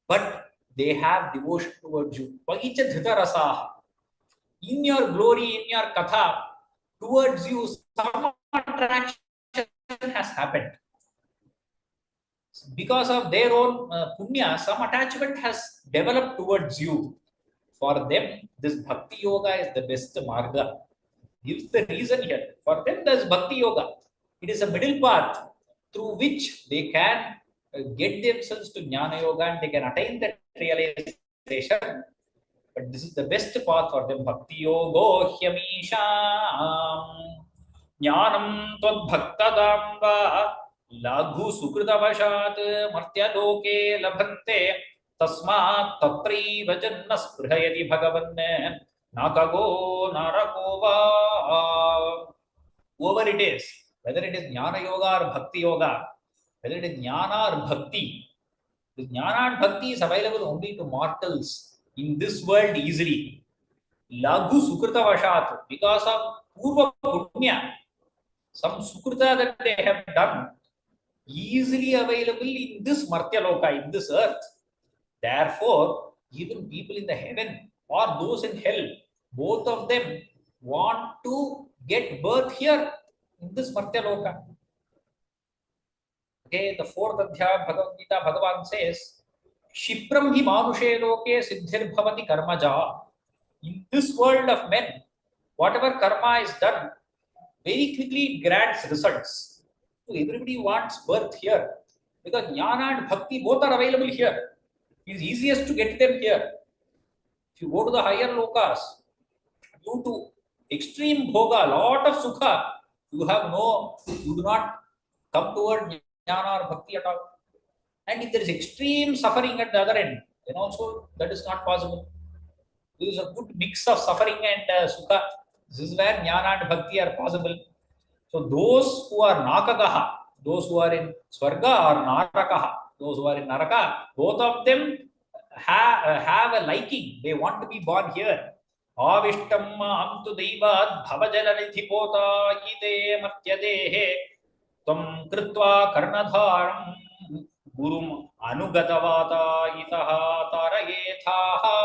but they have devotion towards you. Tvai cha dhritarasaha. In your glory, in your katha, towards you, some attraction has happened. Because of their own punya, some attachment has developed towards you. For them, this bhakti yoga is the best marga. gives the reason here. For them, there's Bhakti Yoga. It is a middle path through which they can get themselves to Jnana Yoga and they can attain that realization. But this is the best path for them. Bhakti Yogo Hyamisham Jnanam Tvad Bhaktadam Va Laghu Sukritavashat Martyaloke Labhante Tasmat Tatraiva Janna Sprihayati Bhagavan Nakago Narakova. Whoever it is, whether it is Jnana Yoga or Bhakti Yoga, whether it is Jnana or Bhakti, the Jnana and Bhakti is available only to mortals in this world easily. Laghu Sukrita Vashat, because of Purva Punya, some Sukrita that they have done, easily available in this Martya Loka, in this earth. Therefore, even people in the heaven or those in hell, both of them want to get birth here in this Martya Loka. Okay, the fourth adhyaya Bhagavad Gita, Bhagavan says, Shipram hi manushe loke siddhir bhavati karmaja. In this world of men, whatever karma is done, very quickly it grants results. So everybody wants birth here because Jnana and Bhakti both are available here. It is easiest to get them here. If you go to the higher lokas, due to extreme bhoga, lot of sukha, you do not come toward Jnana or Bhakti at all. And if there is extreme suffering at the other end, then also that is not possible. There is a good mix of suffering and sukha. This is where Jnana and Bhakti are possible. So those who are Nakagaha, those who are in Swarga or Narakaha, those who are in Naraka, both of them have a liking. They want to be born here. Avishtam amtu deivad bhavajalanidhipota ite matyadehe tvam kritva karnadharam gurum anugatavata itaha tarayethaha.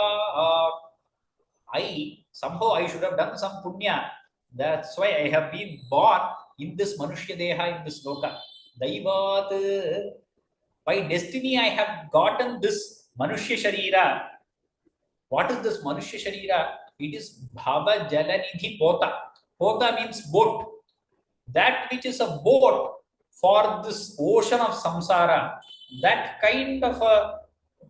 Somehow I should have done some punya. That's why I have been born in this Manushya Deha, in this Loka. Daivat, by destiny I have gotten this Manushya Sharira. What is this Manushya Sharira? It is Bhava Jalanidhi Pota. Pota means boat. That which is a boat for this ocean of samsara, that kind of a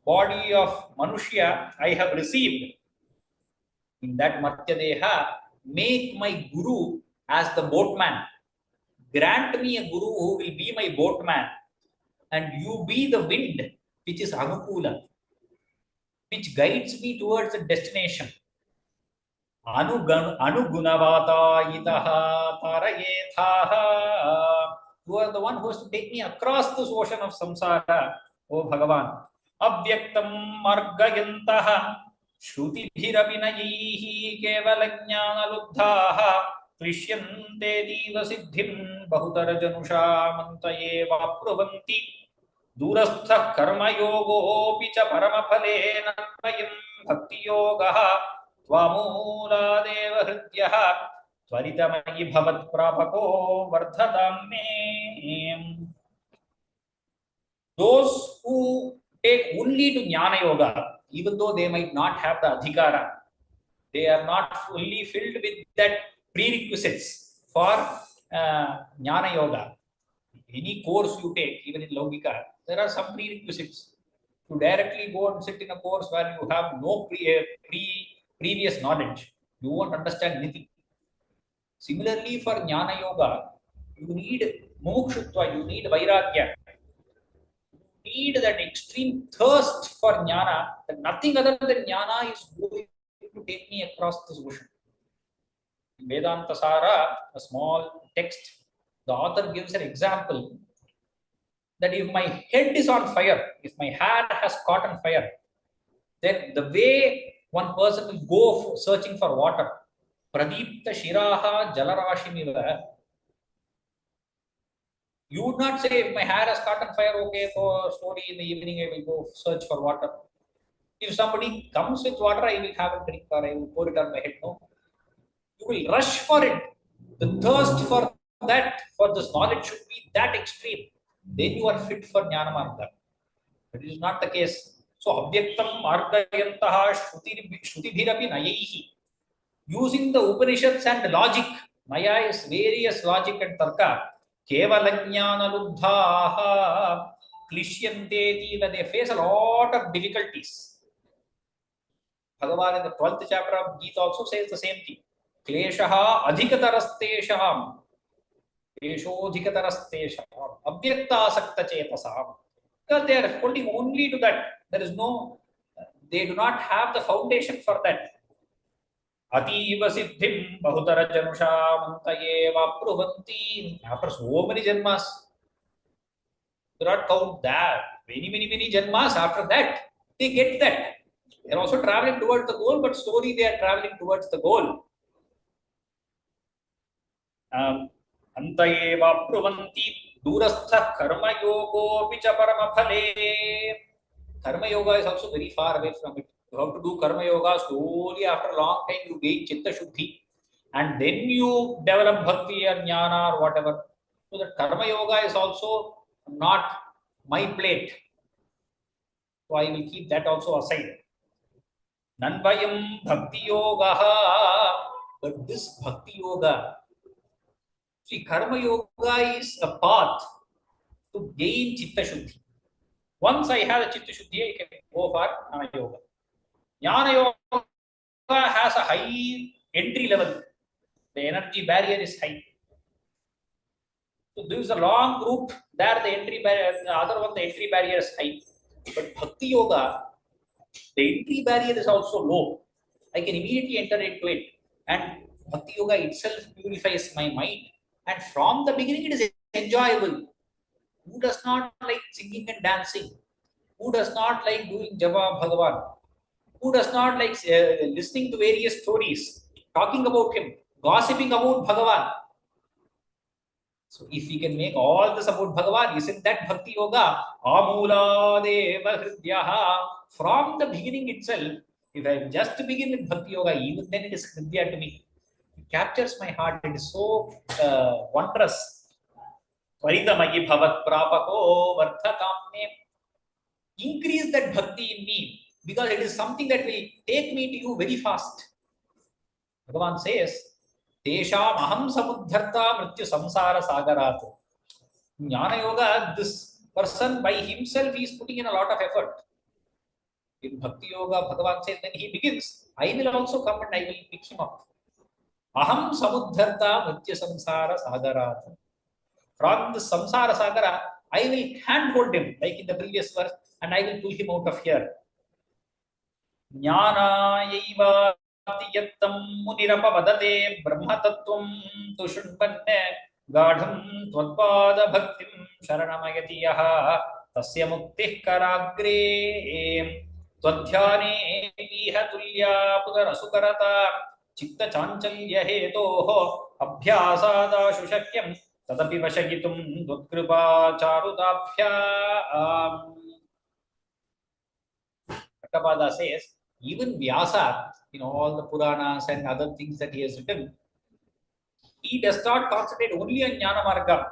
body of Manushya I have received. In that Martya Deha, make my Guru as the boatman. Grant me a Guru who will be my boatman, and you be the wind which is Anukula, which guides me towards the destination. Anugunavata itaha tarayethaha. You are the one who has to take me across this ocean of samsara, O Bhagavan. Avyaktam margayantaha Shrutibhirabhinayaihi kevalajnanaluddhaha Krishyante diva siddhim bahutarajanusha mantaye vapruvanti Durastha karma yogo picha paramaphalena tvayam bhakti yogaha Tvamula deva hridyaha Tvaritamai bhavat prapako vardhatam me. Those who take only to Jnana Yoga, even though they might not have the adhikara, they are not fully filled with that prerequisites for Jnana Yoga. Any course you take, even in Logika, there are some prerequisites. To directly go and sit in a course where you have no previous knowledge, you won't understand anything. Similarly, for Jnana Yoga, you need mumukshutva, you need vairagya. Need that extreme thirst for jnana, that nothing other than jnana is going to take me across this ocean. In Vedanta Sara, a small text, the author gives an example that if my head is on fire, if my hair has caught on fire, then the way one person will go searching for water, pradipta shiraha jalarashimiva. You would not say, if my hair has caught on fire, okay, for slowly in the evening I will go search for water. If somebody comes with water, I will have a drink or I will pour it on my head. No. You will rush for it. The thirst for that, for this knowledge should be that extreme. Then you are fit for Jnana Marga. But it is not the case. So, Abhyaktam Margayantaha Shrutibhirapi Nayaihi. using the Upanishads and logic. Maya is various logic and tarka. Kevalajnana luddhaha klishyanteeti, when they face a lot of difficulties. Bhagavan in the 12th chapter of Gita also says the same thing. Kleshaha adhikatarastesham. Kleshodhikatarastesham. Abhyakta sakta chetasam. Because they are responding only to that. There is no, they do not have the foundation for that. Ativa siddhim bahutara janusha mantaye vapruvanti. After so many janmas, do not count that. Many janmas after that, they get that. They are also traveling towards the goal, but slowly they are traveling towards the goal. Antaye vapruvanti durastha karma yogo picha parama phale. Karma yoga is also very far away from it. You have to do karma yoga slowly. After a long time, you gain chitta shuddhi, and then you develop bhakti or jnana or whatever. So that karma yoga is also not my plate. So I will keep that also aside. Nanvayam bhakti yoga, but this bhakti yoga, see, karma yoga is a path to gain chitta shuddhi. Once I have a chitta shuddhi, I can go for jnana yoga. Jnana yoga has a high entry level. The energy barrier is high. So this is a long route. There the entry barrier, the other one the entry barrier is high. But bhakti yoga, the entry barrier is also low. I can immediately enter into it. And bhakti yoga itself purifies my mind. And from the beginning it is enjoyable. Who does not like singing and dancing? Who does not like doing japa Bhagavan? Who does not like listening to various stories, talking about him, gossiping about Bhagavan? So if we can make all this about Bhagavan, isn't that bhakti yoga? Amula deva hridyaha. From the beginning itself, if I just begin with bhakti yoga, even then it is hridya to me. It captures my heart. It is so wondrous. Varidamagi bhavat prapako vardhakamne. Increase that bhakti in me, because it is something that will take me to you very fast. Bhagavan says, Tesham aham samuddharta mrityu samsara sagarat. Jnana yoga, this person by himself is putting in a lot of effort. In bhakti yoga, Bhagavan says, when he begins, I will also come and I will pick him up. Aham samuddharta mrityu samsara sagarat. From the samsara sagara, I will handhold him, like in the previous verse, and I will pull him out of here. Jnana yaiva yattam munirapa vadate brahma tattvam tushunpanne gadham tvatpada bhaktim sharamayati yaha tasya muktih karagre tvadhyane iha tulya pudarasukarata chitta chanchalya hetoho abhyasada shushakhyam tadapi vashagitum dvatkripa charudabhya. Bhaktapada says, even Vyasa, in all the Puranas and other things that he has written, he does not concentrate only on Jnana Marga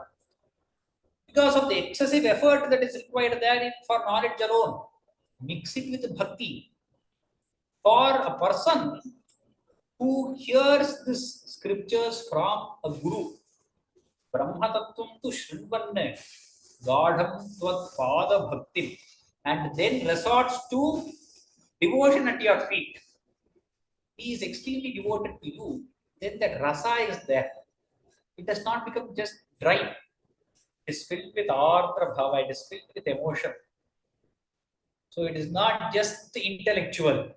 because of the excessive effort that is required there for knowledge alone. Mix it with Bhakti. For a person who hears these scriptures from a Guru, Brahma Tattvam tu Srinvanne, Gadham Tvat Pada Bhakti, and then resorts to devotion at your feet. He is extremely devoted to you, then that rasa is there. It does not become just dry. It is filled with artra bhava, it is filled with emotion. So it is not just intellectual.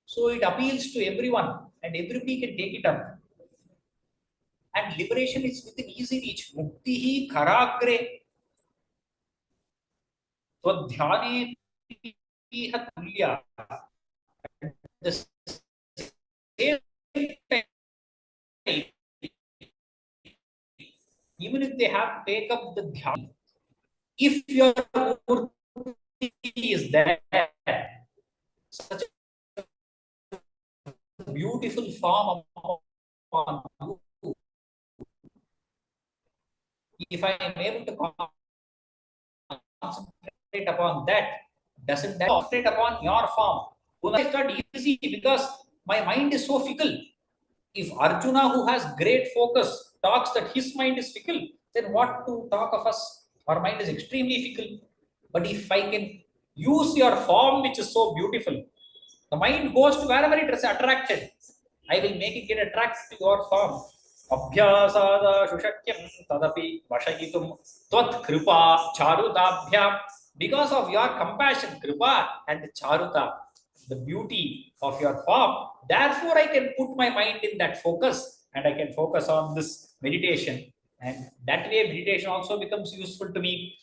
So it appeals to everyone and everybody can take it up. And liberation is within easy reach. Muktihi karagre. Tvadhyane iha tulya. The same time, even if they have to take up the dhyan, if your murti is there, such a beautiful form upon you, if I am able to concentrate upon that, doesn't that concentrate upon your form? It's not easy because my mind is so fickle. If Arjuna, who has great focus, talks that his mind is fickle, then what to talk of us? Our mind is extremely fickle. But if I can use your form, which is so beautiful, the mind goes to wherever it is attracted. I will make it get attracted to your form. Abhyasada shushakyam tadapi vashayitum tvat kripa charutabhyam. Because of your compassion, kripa and charuta, the beauty of your form, therefore I can put my mind in that focus and I can focus on this meditation. And that way meditation also becomes useful to me.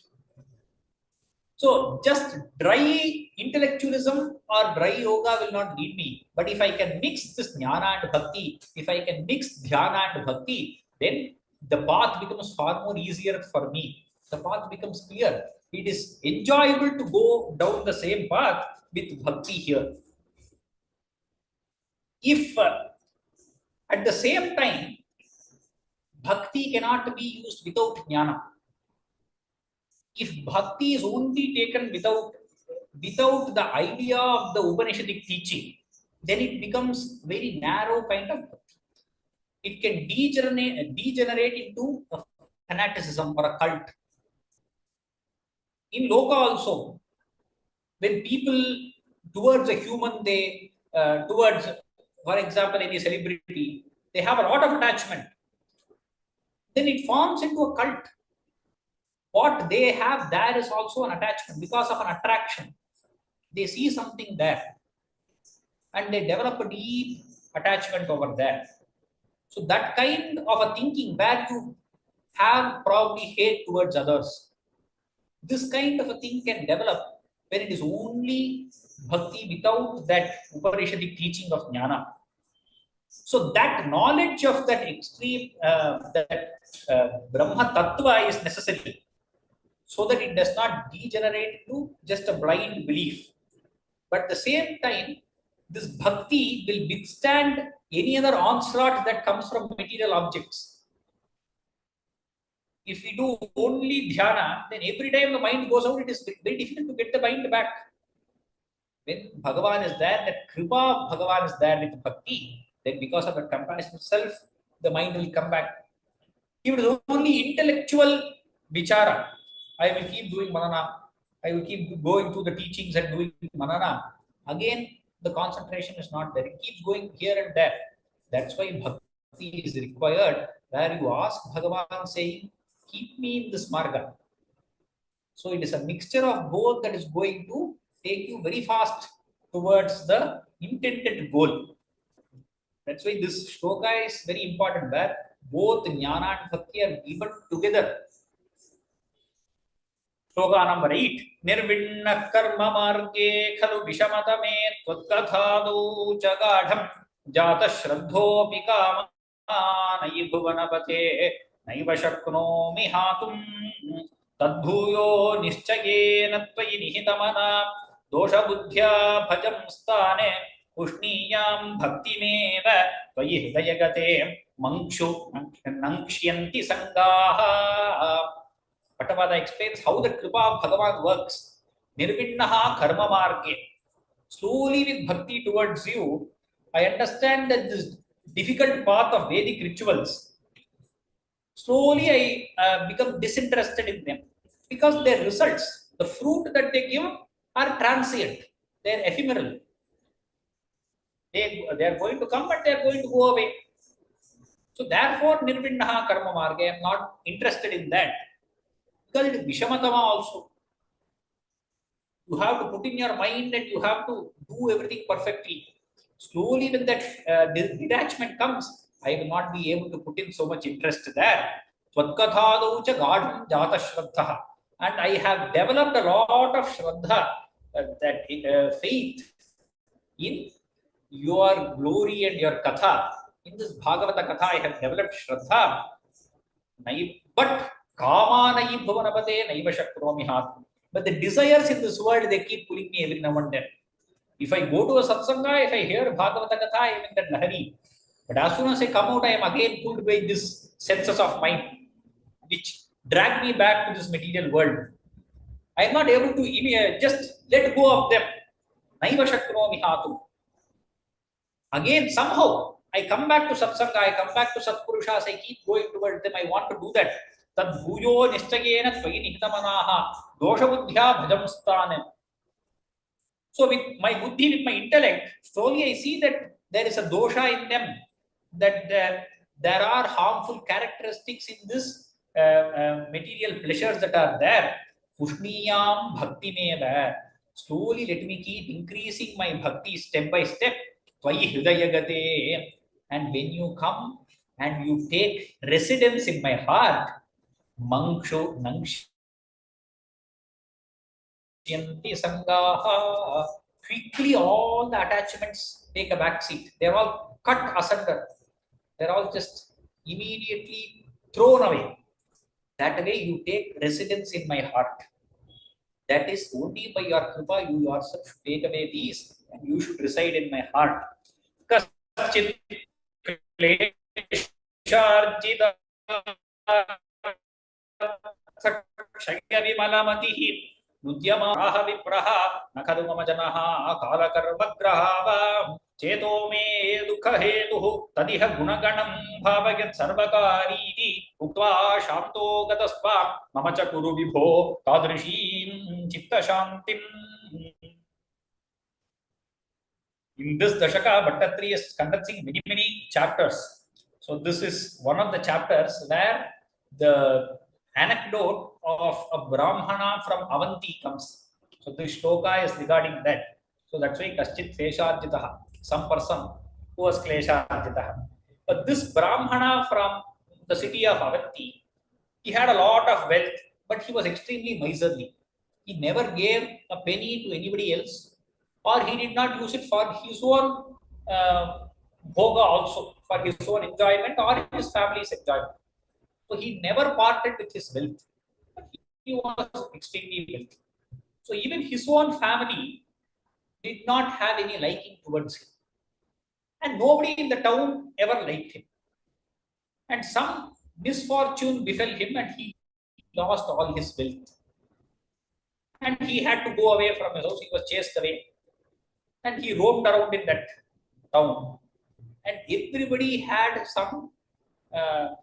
So just dry intellectualism or dry yoga will not lead me. But if I can mix this jnana and bhakti, if I can mix dhyana and bhakti, then the path becomes far more easier for me. The path becomes clear. It is enjoyable to go down the same path with bhakti here. If at the same time, bhakti cannot be used without jnana. If bhakti is only taken without the idea of the Upanishadic teaching, then it becomes very narrow kind of bhakti. It can degenerate into a fanaticism or a cult. In Loka also, when people towards a human, towards, for example, any celebrity, they have a lot of attachment. Then it forms into a cult. What they have there is also an attachment because of an attraction. They see something there and they develop a deep attachment over there. So that kind of a thinking where you have probably hate towards others, this kind of a thing can develop when it is only bhakti without that Upanishadic teaching of jnana. So that knowledge of that extreme, Brahma Tattva is necessary, so that it does not degenerate into just a blind belief. But at the same time, this bhakti will withstand any other onslaught that comes from material objects. If we do only dhyana, then every time the mind goes out, it is very difficult to get the mind back. When Bhagavan is there, that kripa of Bhagavan is there with bhakti, then because of the compassion itself, the mind will come back. If it is only intellectual vichara, I will keep doing manana, I will keep going through the teachings and doing manana. Again, the concentration is not there. It keeps going here and there. That's why bhakti is required, where you ask Bhagavan saying, keep me in this marga. So it is a mixture of both that is going to take you very fast towards the intended goal. That's why this shloka is very important, where both jnana and bhakti are given together. Shloka number 8. Nirvinna karma marge khalu vishamatame tvatkatadu chagadham jata shraddhopi kama nayi bhuvanapate naiva shaknomi hatum tadbhuyo nischayena tvayi nihitamana dosha buddhya bhajam stane ushniyam bhaktimeva tvayi hridayagate mankshu nankshyanti sangaha. Bhattavada explains how the kripa of Bhagavan works. Nirvinnaha karma marge. Slowly with bhakti towards you, I understand that this difficult path of Vedic rituals, slowly I become disinterested in them because their results, the fruit that they give, are transient. They are ephemeral. They are going to come, but they are going to go away. So therefore, nirvinnaha karma marge, I am not interested in that. Because it is vishamatama also. You have to put in your mind and you have to do everything perfectly. Slowly, when that detachment comes, I will not be able to put in so much interest there. And I have developed a lot of shraddha, faith in your glory and your katha. In this Bhagavata katha, I have developed shraddha. But kama nayi bhuvanapate naiva shaknomi hatum. But the desires in this world, they keep pulling me every now and then. If I go to a satsanga, if I hear Bhagavata Katha, I am in that lahari. But as soon as I come out, I am again pulled by these senses of mind, which drag me back to this material world. I am not able to just let go of them. Naiva shaknomi hatum. Again, somehow, I come back to satsanga, I come back to satpurushas, I keep going towards them, I want to do that. Tad bhuyo nishchayena tvayi nihitamanaha dosha buddhya bhajam sthanam. So with my buddhi, with my intellect, slowly I see that there is a dosha in them, that there are harmful characteristics in this material pleasures that are there. Pushniyam bhakti meva. Slowly let me keep increasing my bhakti step by step. Tvayi hridayagate. And when you come and you take residence in my heart, mankshu sangaha, quickly all the attachments take a back seat. They're all cut asunder. They're all just immediately thrown away. That way you take residence in my heart. That is only by your kripa you yourself should take away these and you should reside in my heart. Kaschit klesharjita क्षय विमलमतिः मुद्यमाः विप्रः न खलु मम जनः कालकर्मग्रहाः चेतो मे दुःखहेतुः तदिह गुणगणं भावयत् सर्वकारीति उक्त्वा शान्तो गतस्त्वा मम च कुरु विभो तादृशीं चित्तशान्तिम्. In this Dashaka, Bhattatri is conducting many chapters. So this is one of the chapters where the anecdote of a Brahmana from Avanti comes. So this shloka is regarding that. So that's why Kaschit Klesharjitaha, some person who was Klesharjitaha. But this Brahmana from the city of Avanti, he had a lot of wealth, but he was extremely miserly. He never gave a penny to anybody else, or he did not use it for his own bhoga also, for his own enjoyment or his family's enjoyment. So he never parted with his wealth. He was extremely wealthy. So even his own family did not have any liking towards him. And nobody in the town ever liked him. And some misfortune befell him and he lost all his wealth. And he had to go away from his house. He was chased away. And he roamed around in that town. And everybody had some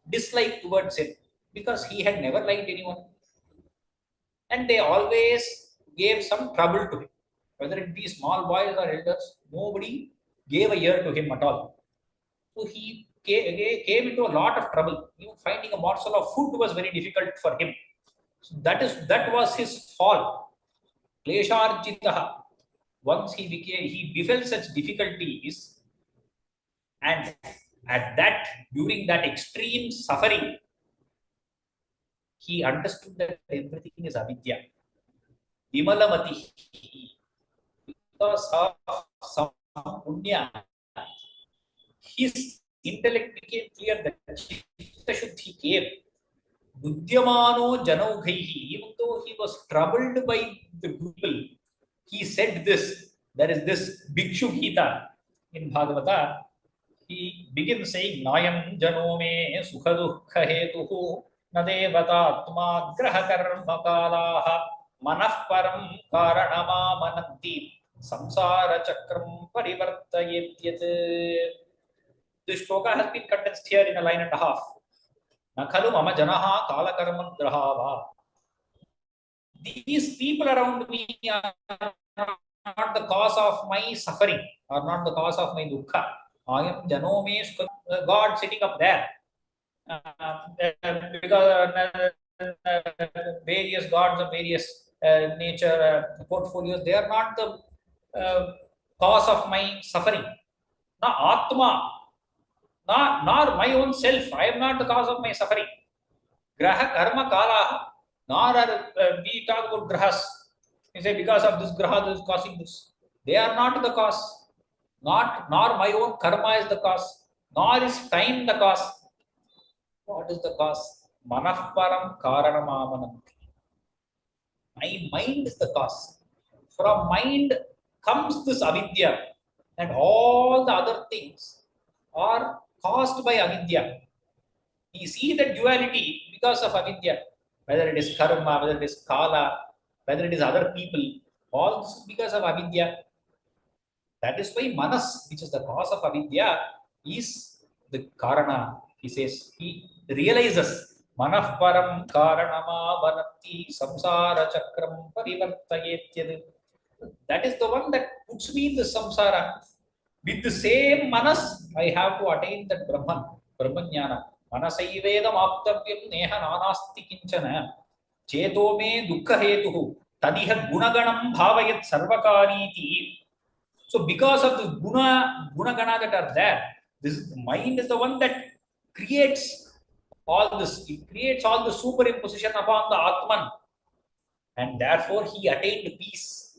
dislike towards him because he had never liked anyone. And they always gave some trouble to him. Whether it be small boys or elders, nobody gave a ear to him at all. So he came into a lot of trouble. Even finding a morsel of food was very difficult for him. So that was his fall. Klesharjitaha. Once he befell such difficulties, and during that extreme suffering, he understood that everything is avidya. Vimalamati. Because of some punya, his intellect became clear that Chitta Shuddhi came. Buddhyamano janaugaihi. Even though he was troubled by the people, he said this. There is this Bhikshu Gita in Bhagavata. He begins saying, Nayam janome sukhadukha hetuhu nadevatatma graha karma kalaha manah param karanama mananti samsara chakram parivartayetyat. This shloka has been condensed here in a line and a half. Nakhalu mama janaha kala karma grahava. These people around me are not the cause of my suffering, or not the cause of my dukkha. I am janome, God sitting up there. Because various gods of various nature portfolios, they are not the cause of my suffering. Na Atma, nor my own self. I am not the cause of my suffering. Graha karma kala, nor are we talk about grahas. You say because of this graha this is causing this. They are not the cause. Nor my own karma is the cause. Nor is time the cause. What is the cause? Manahparam karanamamanam. My mind is the cause. From mind comes this avidya, and all the other things are caused by avidya. We see the duality because of avidya, whether it is karma, whether it is kala, whether it is other people, all this is because of avidya. That is why Manas, which is the cause of avidya, is the Karana. He says, he realizes Manah param karanama vanati samsara chakram parivartayetyad. That is the one that puts me in the samsara. With the same manas, I have to attain that Brahman, Brahmanyana. Manasaivedam aptavyam neha nanasti kinchana. Cheto me dukkha hetuhu. Tadiha gunaganam bhavayat sarvakariti. So because of the gunagana that are there, this mind is the one that creates all this. It creates all the superimposition upon the Atman. And therefore he attained peace.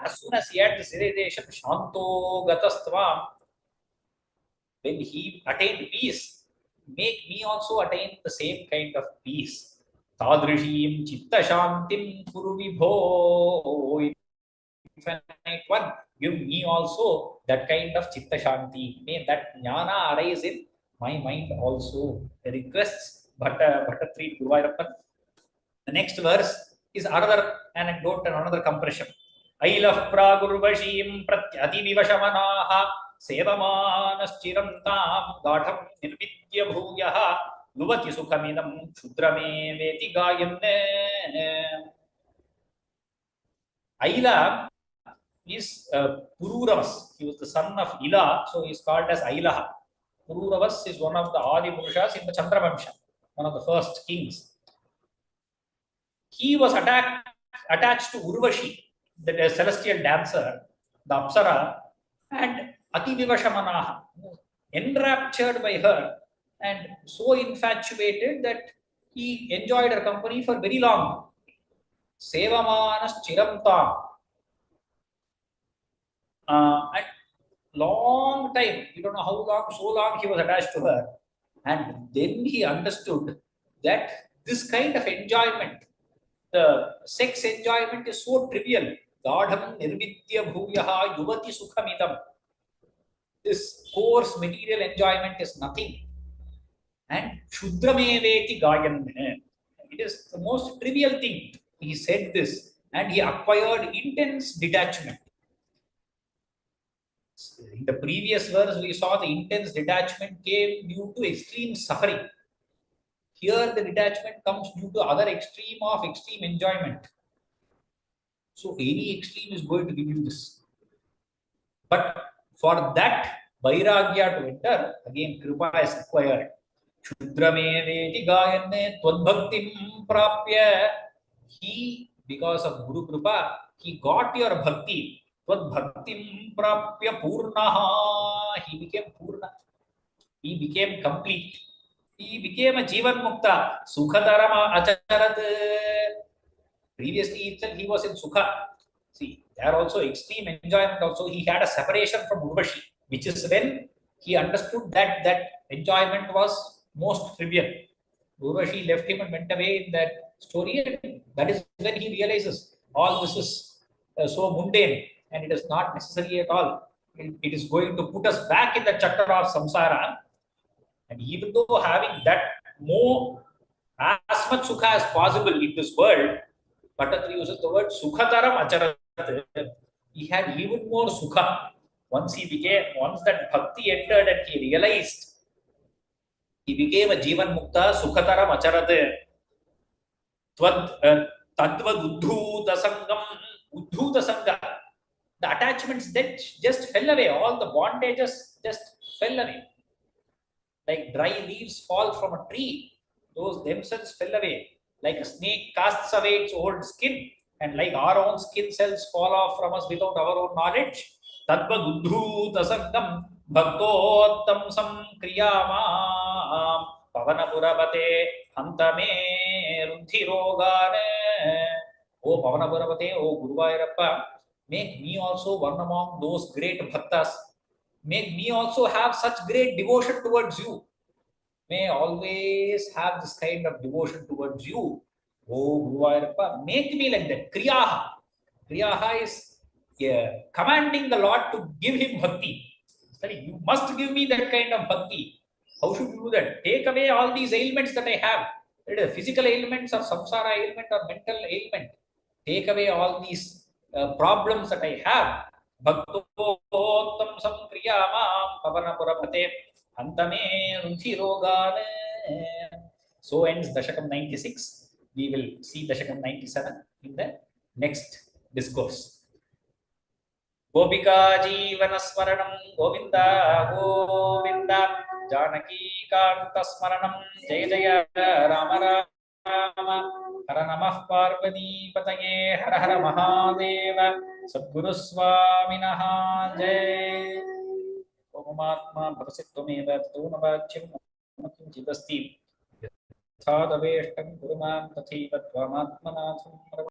As soon as he had this realization, Shanto Gatastva, when he attained peace, make me also attain the same kind of peace. Tadrishim Chitta Shantim Kuru Vibho. Infinite one, give me also that kind of Chitta Shanti. May that jnana arise in my mind also. Requests Bhattatri Guruvayurappan. The next verse is another anecdote and another compression. Ailaf pragurvashim pratyati vivashamanaha sevamanas tam gatham nirvidya bhuyaha luvati sukhamidam shudrame veti gayanne. Aila is Pururavas. He was the son of Ila, so he is called as Ailaha. Pururavas is one of the Adi Purushas in the Chandravamsha, one of the first kings. He was attached to Urvashi, the celestial dancer, the Apsara, and Ati Vivashamanaha, enraptured by her and so infatuated that he enjoyed her company for very long. Sevamanas Chiramtam. And long time, you don't know how long, so long he was attached to her. And then he understood that this kind of enjoyment, the sex enjoyment, is so trivial. Gadham nirvidya bhuyaha yuvati sukhamidam. This coarse material enjoyment is nothing. And shudrameveti gayan. It is the most trivial thing. He said this and he acquired intense detachment. In the previous verse, we saw the intense detachment came due to extreme suffering. Here, the detachment comes due to other extreme of extreme enjoyment. So, any extreme is going to give you this. But for that vairagya to enter, again, kripa is required. Shudrame veti gayanne twadbhaktim prapya. He, because of Guru Kripa, he got your bhakti. Bhaktim prapya purnaha. He became purna. He became complete. He became a Jivan Mukta. Sukhatarama acharat. Previously itself he was in Sukha. See, there also extreme enjoyment also. He had a separation from Urvashi, which is when he understood that that enjoyment was most trivial. Urvashi left him and went away in that story. And that is when he realizes all this is so mundane. And it is not necessary at all. It is going to put us back in the chakra of samsara. And even though having that more, as much sukha as possible in this world, Bhattatri uses the word sukhataram acharat. He had even more sukha. Once that bhakti entered and he realized, he became a jivan mukta, sukhataram acharat. Tadvad uddhuta sangam, uddhuta sangha. The attachments that just fell away, all the bondages just fell away. Like dry leaves fall from a tree, those themselves fell away. Like a snake casts away its old skin, and like our own skin cells fall off from us without our own knowledge. Tadvad uddhuta sangam bhaktottam samkriyama pavanapuravate hantame ruddhirogane. O Pavanapuravate, O Guruvayurappa, make me also one among those great bhaktas. Make me also have such great devotion towards you. May always have this kind of devotion towards you. Oh Guruvayurappa, make me like that. Kriyaha. Kriyaha is commanding the Lord to give him bhakti. You must give me that kind of bhakti. How should you do that? Take away all these ailments that I have. Physical ailments or samsara ailment or mental ailment. Take away all these problems that I have. Bhaktottam samkriyamam pavanapurapate antame rudhirogan. So ends Dashakam 96. We will see Dashakam 97 in the next discourse. Gopika Jeevana Smaranam Govinda Govinda Janaki Kanta Smaranam Jaya Jaya Rama Rama Hara Namah Parvati Pataye Hara Hara Mahadeva Sadguru Swaminaha Jai Omatma Bhasittvameva Tunavachim Jivasti Thadaveshtam Gurumam Tathi Vatvamatmanatham